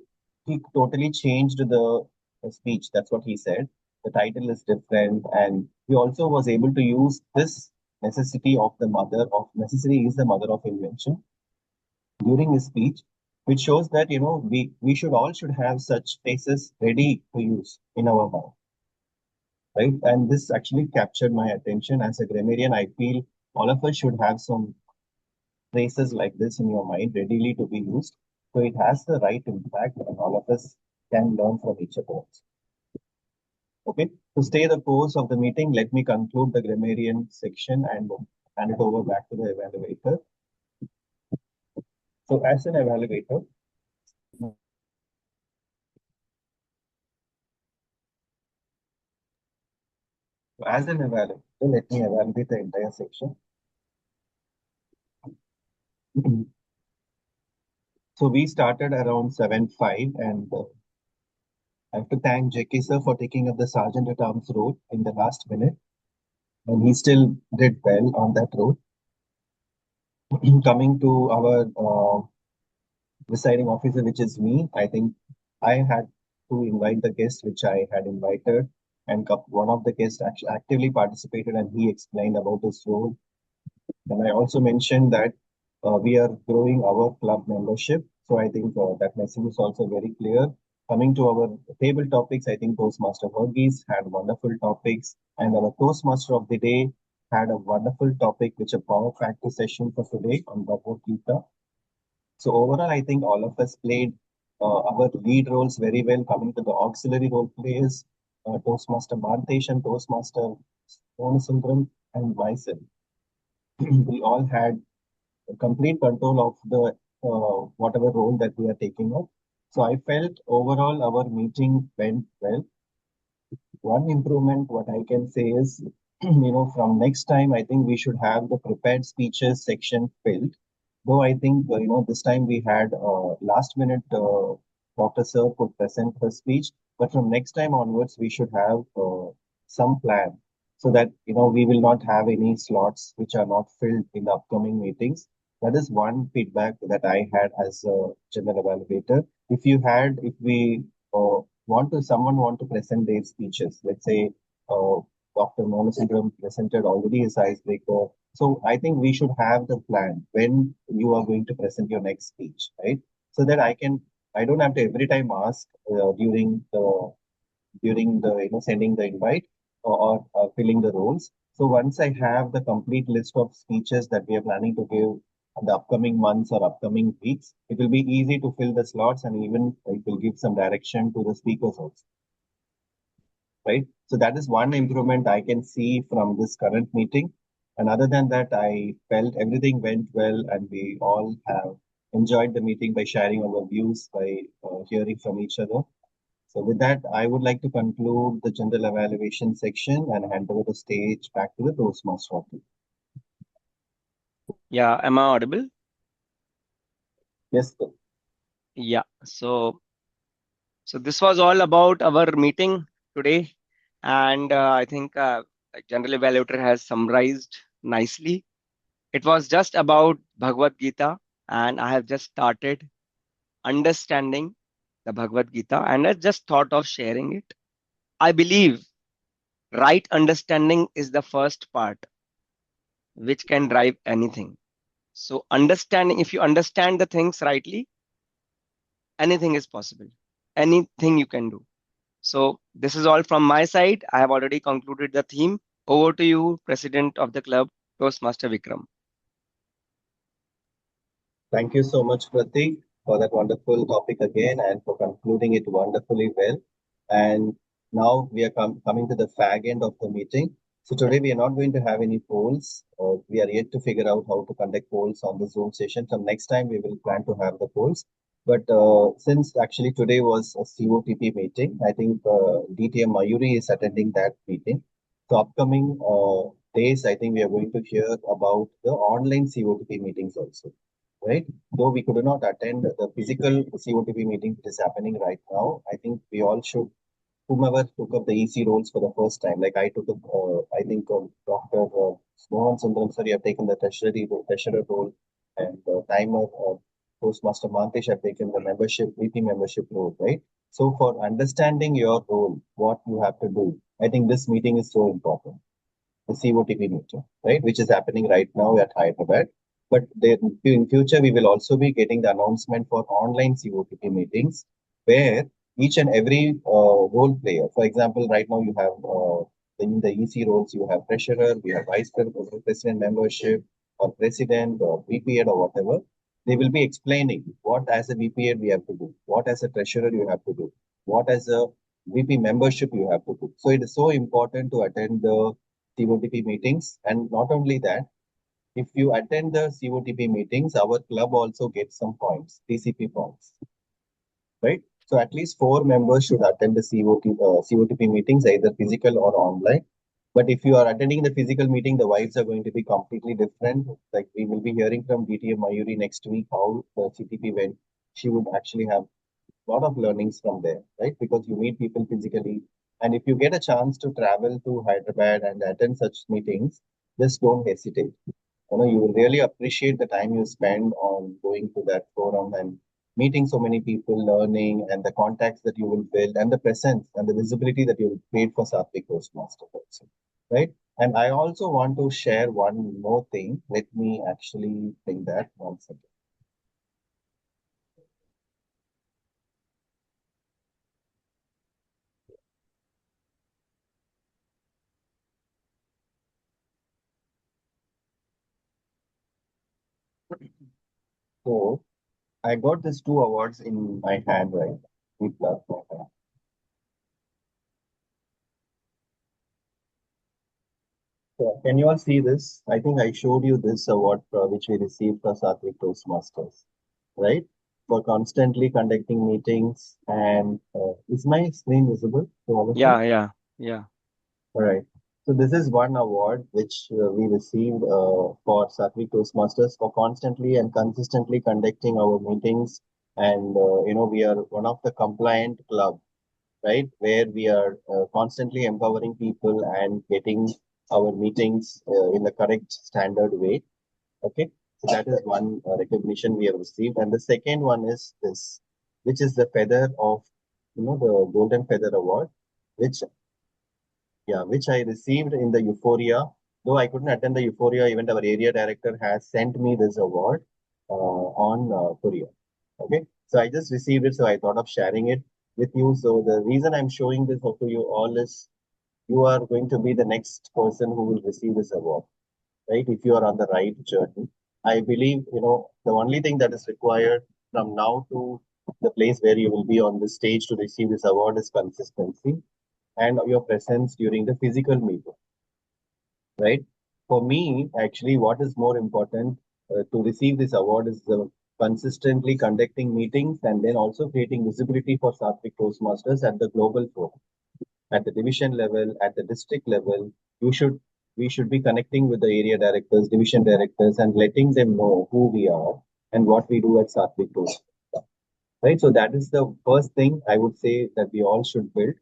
he totally changed the speech. That's what he said. The title is different, and he also was able to use this necessity is the mother of invention during his speech, which shows that we should have such phrases ready to use in our mouth, right? And this actually captured my attention as a grammarian. I feel all of us should have some phrases like this in your mind readily to be used. So it has the right impact, and all of us can learn from each other. Okay, to stay the course of the meeting, let me conclude the grammarian section and hand it over back to the evaluator. So, as an evaluator, let me evaluate the entire section. So we started around 7:05, and I have to thank J.K. sir for taking up the sergeant at arms role in the last minute, and he still did well on that role. Coming to our deciding officer, which is me, I think I had to invite the guest, which I had invited, and one of the guests actually actively participated, and he explained about his role. And I also mentioned that we are growing our club membership. So I think that message is also very clear. Coming to our table topics, I think Toastmaster Verghese had wonderful topics, and our Toastmaster of the day had a wonderful topic, which a power practice session for today on Bhagavad Gita. So overall, I think all of us played our lead roles very well. Coming to the auxiliary role players, Toastmaster Bhantesh and Toastmaster Sonasundram and myself, we all had complete control of the whatever role that we are taking up. So I felt overall our meeting went well. One improvement, what I can say is, from next time, I think we should have the prepared speeches section filled. Though I think, this time we had last minute, Dr. Sir could present her speech, but from next time onwards, we should have some plan so that, we will not have any slots which are not filled in the upcoming meetings. That is one feedback that I had as a general evaluator. If we uh, someone want to present their speeches, let's say uh, Dr. Monasidram presented already his icebreaker. So I think we should have the plan when you are going to present your next speech, right? So that I don't have to every time ask during the sending the invite or filling the roles. So once I have the complete list of speeches that we are planning to give in the upcoming months or upcoming weeks, it will be easy to fill the slots, and even it will give some direction to the speakers also, right? So that is one improvement I can see from this current meeting. And other than that, I felt everything went well, and we all have enjoyed the meeting by sharing our views, by hearing from each other. So with that, I would like to conclude the general evaluation section and hand over the stage back to the Toastmaster. Yeah, am I audible? Yes, sir. Yeah. So this was all about our meeting today, and I think General Evaluator has summarized nicely. It was just about Bhagavad Gita, and I have just started understanding the Bhagavad Gita, and I just thought of sharing it. I believe right understanding is the first part which can drive anything. So understanding, if you understand the things rightly, anything is possible. Anything you can do. So this is all from my side. I have already concluded the theme. Over to you, President of the club, Toastmaster Vikram. Thank you so much, Pratik, for that wonderful topic again and for concluding it wonderfully well. And now we are coming to the fag end of the meeting. So today we are not going to have any polls. We are yet to figure out how to conduct polls on the Zoom session. So next time we will plan to have the polls. But since actually today was a COTP meeting, I think DTM Mayuri is attending that meeting. So upcoming days, I think we are going to hear about the online COTP meetings also, right? Though we could not attend the physical COTP meeting that is happening right now, I think we all should, whomever took up the EC roles for the first time, like I took up, I think Dr. Mohan Sundaram sir, you have taken the treasurer role, and timer Postmaster Mantesh have taken the membership, VP membership role, right? So for understanding your role, what you have to do, I think this meeting is so important, the COTP meeting, right, which is happening right now at Hyderabad. But in future, we will also be getting the announcement for online COTP meetings where each and every role player, for example, right now you have in the EC roles, you have treasurer, we have vice president membership, or president, or VP head, or whatever. They will be explaining what as a VP head we have to do, what as a treasurer you have to do, what as a VP membership you have to do. So it is so important to attend the COTP meetings. And not only that, if you attend the COTP meetings, our club also gets some points, TCP points, right? So at least 4 members should attend the COTP meetings, either physical or online. But if you are attending the physical meeting, the vibes are going to be completely different. Like we will be hearing from DTM Mayuri next week how the CTP went. She would actually have lot of learnings from there, right? Because you meet people physically. And if you get a chance to travel to Hyderabad and attend such meetings, just don't hesitate. You will really appreciate the time you spend on going to that forum and meeting so many people, learning, and the contacts that you will build, and the presence and the visibility that you will create for Sattvic Toastmaster also, right? And I also want to share one more thing. Let me actually bring that one second. So I got these 2 awards in my hand right now. So can you all see this? I think I showed you this award which we received for Sattvic Toastmasters, right? For constantly conducting meetings. And is my screen visible to all of you? Yeah. All right. So this is one award which we received for Sattvic Toastmasters for constantly and consistently conducting our meetings. And we are one of the compliant club, right? Where we are constantly empowering people and getting our meetings in the correct standard way. Okay. So that is one recognition we have received. And the second one is this, which is the feather of, the Golden Feather Award, which which I received in the Euphoria. Though I couldn't attend the Euphoria event, our area director has sent me this award on courier. Okay, so I just received it, so I thought of sharing it with you. So the reason I'm showing this to you all is you are going to be the next person who will receive this award, right? If you are on the right journey. I believe, the only thing that is required from now to the place where you will be on the stage to receive this award is consistency and your presence during the physical meeting, right? For me, actually, what is more important to receive this award is the consistently conducting meetings, and then also creating visibility for Sattvic Toastmasters at the global forum, at the division level, at the district level. You should we should be connecting with the area directors, division directors, and letting them know who we are and what we do at Sattvic Toast. Right. So that is the first thing I would say that we all should build.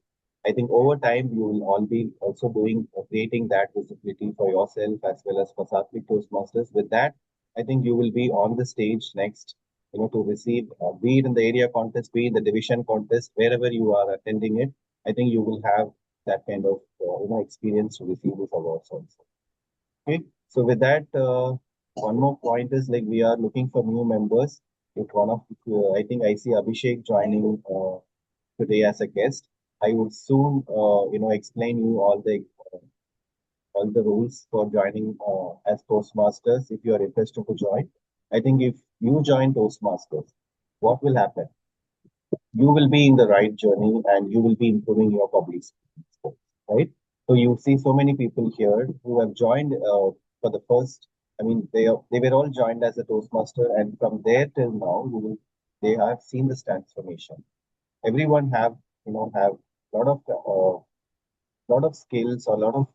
I think over time you will all be also doing creating that visibility for yourself as well as for Sattvic Toastmasters. With that, I think you will be on the stage next, to receive, be it in the area contest, be it in the division contest, wherever you are attending it. I think you will have that kind of experience to receive these awards also. Okay. So with that, one more point is like we are looking for new members. If one of, I think I see Abhishek joining today as a guest. I would soon, explain you all the rules for joining as Toastmasters if you are interested to join. I think if you join Toastmasters, what will happen? You will be in the right journey and you will be improving your public speaking skills, right? So you see so many people here who have joined for the first. I mean, they were all joined as a Toastmaster, and from there till now, they have seen this transformation. Everyone have lot of skills or a lot of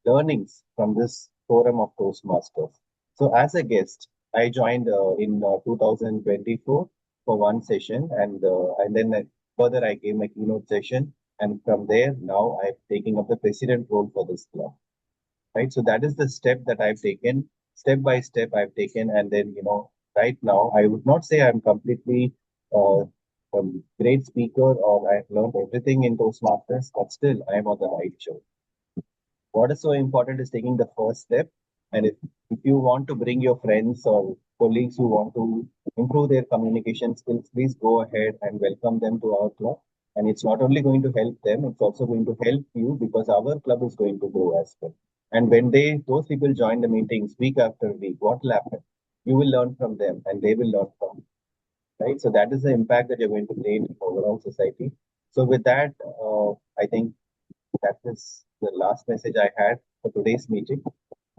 learnings from this forum of Toastmasters. So as a guest, I joined in 2024 for one session, and then further I gave my keynote session, and from there now I'm taking up the president role for this club. Right, so that is the step that I've taken, step by step I've taken, and then right now I would not say I'm completely uh, a great speaker or I've learned everything in Toastmasters, but still I am on the right track. What is so important is taking the first step. And if you want to bring your friends or colleagues who want to improve their communication skills, please go ahead and welcome them to our club. And it's not only going to help them, it's also going to help you because our club is going to grow as well. And when those people join the meetings week after week, what will happen? You will learn from them and they will learn from you. Right? So that is the impact that you're going to create in overall society. So with that, I think that is the last message I had for today's meeting.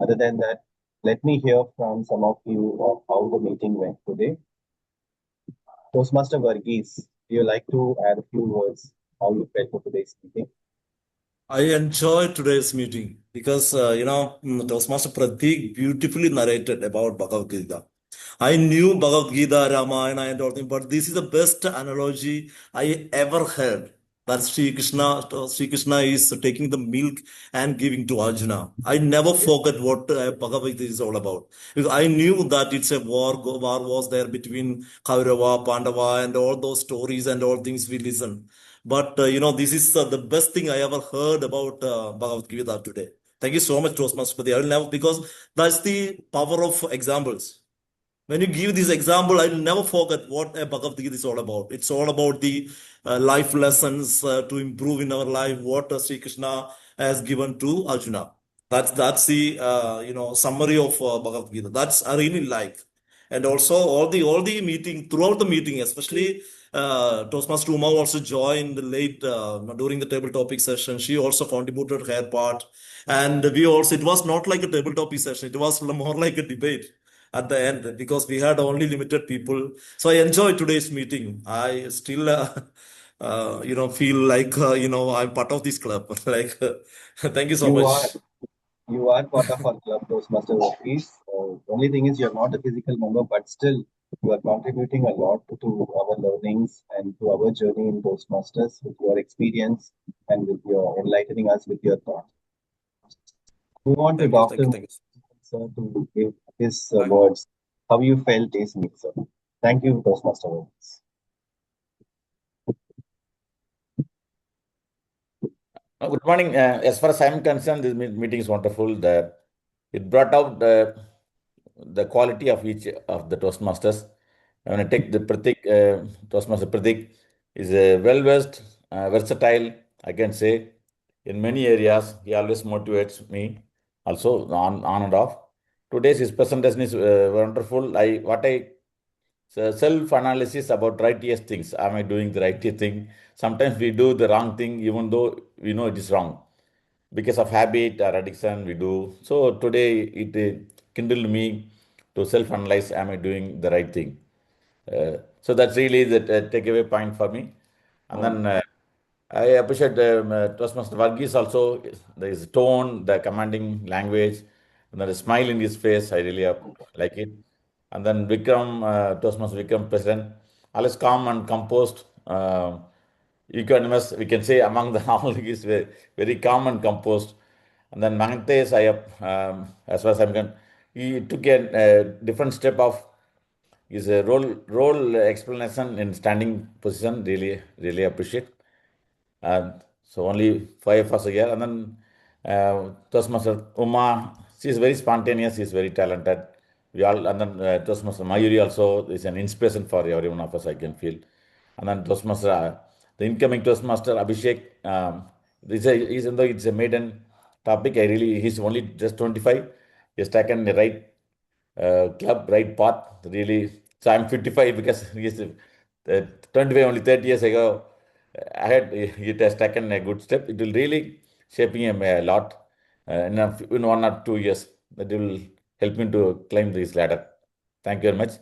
Other than that, let me hear from some of you of how the meeting went today. Toastmaster Varghese, do you like to add a few words how you felt for today's meeting? I enjoyed today's meeting because, Toastmaster Pratik beautifully narrated about Bhagavad Gita. I knew Bhagavad Gita, Ramayana, and all things, but this is the best analogy I ever heard. That Sri Krishna is taking the milk and giving to Arjuna. I never forget what Bhagavad Gita is all about. Because I knew that it's a war was there between Kaurava, Pandava, and all those stories and all things we listen. But, this is the best thing I ever heard about Bhagavad Gita today. Thank you so much, Toastmaster Pati. I will never, because that's the power of examples. When you give this example, I will never forget what a Bhagavad Gita is all about. It's all about the life lessons to improve in our life, what Sri Krishna has given to Arjuna. That's the summary of Bhagavad Gita. That's I really like. And also all the meeting throughout the meeting, especially Toastmaster Uma also joined late during the table topic session. She also contributed her part, and it was not like a table topic session. It was more like a debate at the end because we had only limited people. So I enjoyed today's meeting. I still, feel like I'm part of this club. Like, thank you so You much. are you are part of our club, Toastmaster Varghese. Only thing is you're not a physical member, but still you are contributing a lot to our learnings and to our journey in Toastmasters with your experience and with your enlightening us with your thoughts. Move on to Dr. Thank you. Sir to give his words. How you felt this meet, sir? Thank you, Toastmaster Varghese. Good morning. As far as I'm concerned, this meeting is wonderful. It brought out the quality of each of the Toastmasters. When I take the Pratik, Toastmaster Pratik is a well-versed, versatile, I can say, in many areas. He always motivates me, also on and off. Today's his presentation is wonderful. Self-analysis about righteous things. Am I doing the right thing? Sometimes we do the wrong thing, even though we know it is wrong. Because of habit or addiction, we do. So today it kindled me to self-analyze, am I doing the right thing? So that's really the takeaway point for me. And then I appreciate Toastmaster Varghese also, his tone, the commanding language, and then the smile in his face. I really like it. And then Vikram, Toastmaster Vikram, President, always calm and composed, equanimous, we can say among the all, he is very, very calm and composed. And then Mangesh, as far as I'm concerned, he took a different step of his role explanation in standing position. Really, really appreciate. So only 5 of us a year. And then Toastmaster Uma, she is very spontaneous, she is very talented. We all, and then Toastmaster Mayuri also is an inspiration for every one of us, I can feel. And then Toastmaster, the incoming Toastmaster Abhishek, even though it's a maiden topic, he's only just 25. He has taken the right club, right path, really. So I'm 55 because he's 25, only 30 years ago. I had it has taken a good step. It will really shaping him a lot in 1 or 2 years. That will help him to climb this ladder. Thank you very much.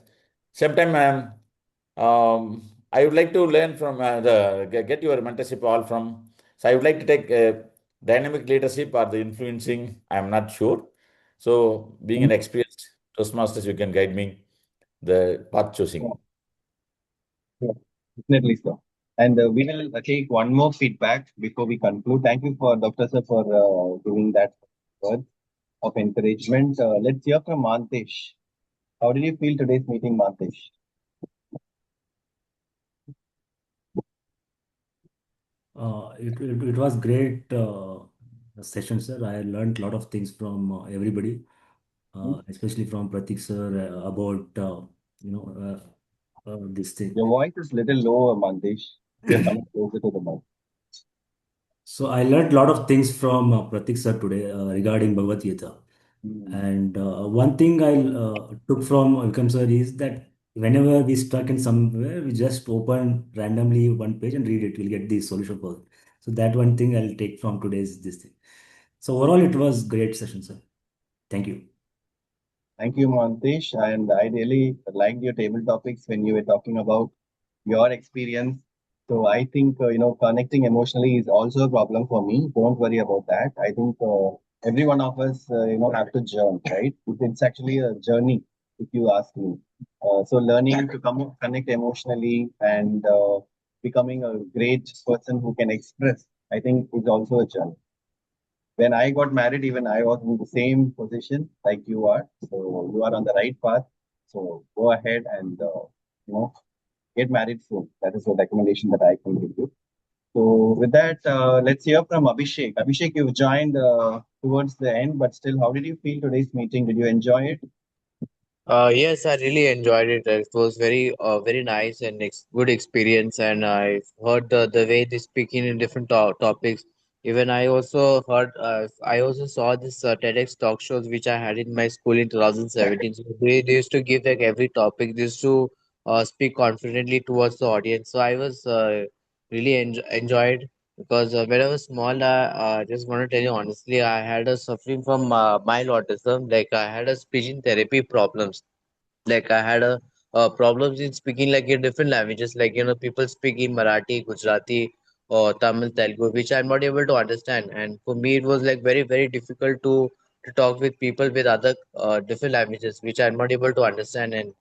Sometime I would like to learn from get your mentorship all from. So I would like to take dynamic leadership or the influencing. I'm not sure. So being an experienced Toastmasters, you can guide me the path choosing. Yeah, definitely, sir. And we will take one more feedback before we conclude. Thank you for Dr. Sir for giving that word of encouragement. Let's hear from Mantesh. How did you feel today's meeting, Mantesh? It was great session, sir. I learned a lot of things from everybody, especially from Pratik sir about you know this thing. Your voice is little lower, Mantesh. You're coming closer to the mic. So I learned a lot of things from Pratik sir today regarding Bhagavad Gita. And one thing I took from Vikram sir is that whenever we stuck in somewhere, we just open randomly one page and read it. We'll get the solution for it. So that one thing I'll take from today's this thing. So overall, it was great session, sir. Thank you. Thank you, Mantesh. And I really liked your table topics when you were talking about your experience. So I think connecting emotionally is also a problem for me. Don't worry about that. I think every one of us have to journey, right? It's actually a journey, if you ask me. So learning to connect emotionally and becoming a great person who can express, I think, is also a journey. When I got married, even I was in the same position like you are. So you are on the right path. So go ahead and get married soon. That is a recommendation that I can give you. So with that, let's hear from Abhishek. Abhishek, you've joined towards the end, but still, how did you feel today's meeting? Did you enjoy it? Yes, I really enjoyed it. It was very nice and ex good experience. And I heard the way they speaking in different topics. Even I also saw this TEDx talk shows which I had in my school in 2017. So they used to give like every topic. They used to speak confidently towards the audience. So I was really enjoyed because when I was small, I just want to tell you honestly, I had a suffering from mild autism. Like I had a speech and therapy problems. Like I had a problems in speaking like in different languages. Like people speak in Marathi, Gujarati, or Tamil, Telugu, which I'm not able to understand. And for me, it was like very difficult to talk with people with other different languages, which I'm not able to understand and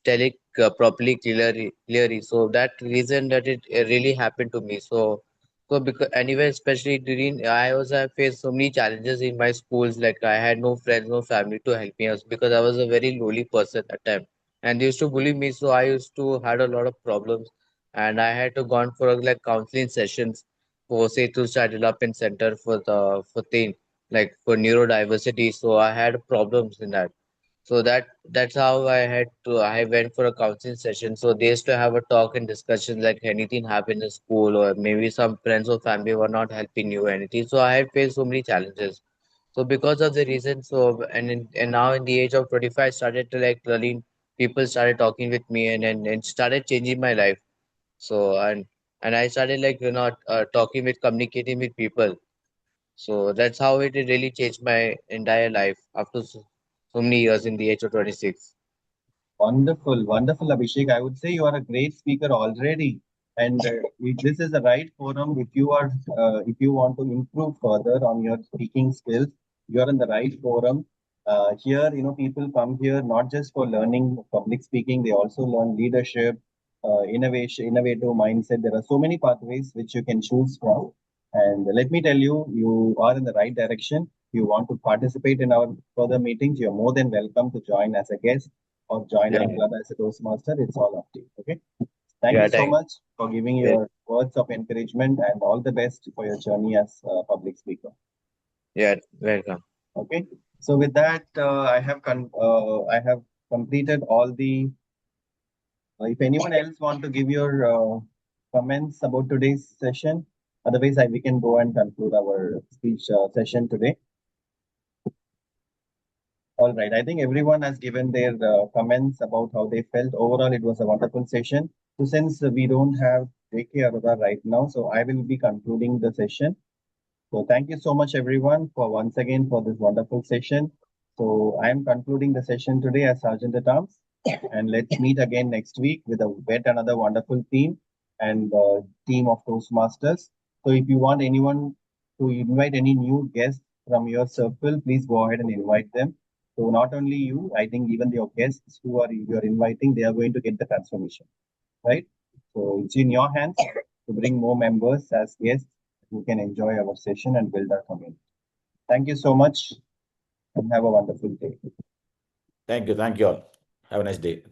tell it properly, clearly. So that reason that it really happened to me. So because anyway, especially during I also have faced so many challenges in my schools. Like I had no friends, no family to help me out because I was a very lowly person at time, and they used to bully me. So I used to had a lot of problems, and I had to gone for like counseling sessions for say to Child Development Center for teen like for neurodiversity. So I had problems in that. So that's how I went for a counseling session. So they used to have a talk and discussion like anything happened in school or maybe some friends or family were not helping you or anything. So I had faced so many challenges. So because of the reason, and now in the age of 25, I started to like really people started talking with me and started changing my life. So and I started like talking with communicating with people. So that's how it really changed my entire life after so many years in the age of 26. Wonderful, wonderful, Abhishek. I would say you are a great speaker already, and this is the right forum. If you want to improve further on your speaking skills, you are in the right forum. Here, people come here not just for learning public speaking; they also learn leadership, innovation, innovative mindset. There are so many pathways which you can choose from. And let me tell you, you are in the right direction. If you want to participate in our further meetings, you're more than welcome to join as a guest or join our Yeah, club as a Toastmaster. It's all up to you. Okay. Thank yeah, you so thank much for giving you. your words of encouragement and all the best for your journey as a public speaker. Yeah, welcome. Okay. So with that, I have completed all the. If anyone else want to give your comments about today's session, otherwise we can go and conclude our speech session today. All right. I think everyone has given their comments about how they felt. Overall, it was a wonderful session. So since we don't have JK Arora right now, so I will be concluding the session. So thank you so much, everyone, for once again for this wonderful session. So I am concluding the session today as Sergeant at Arms, and let's meet again next week with a yet another wonderful team and team of Toastmasters. So if you want anyone to invite any new guests from your circle, please go ahead and invite them. So not only you, I think even your guests who are you are inviting, they are going to get the transformation, right? So it's in your hands to bring more members as guests who can enjoy our session and build our community. Thank you so much and have a wonderful day. Thank you. Thank you all. Have a nice day.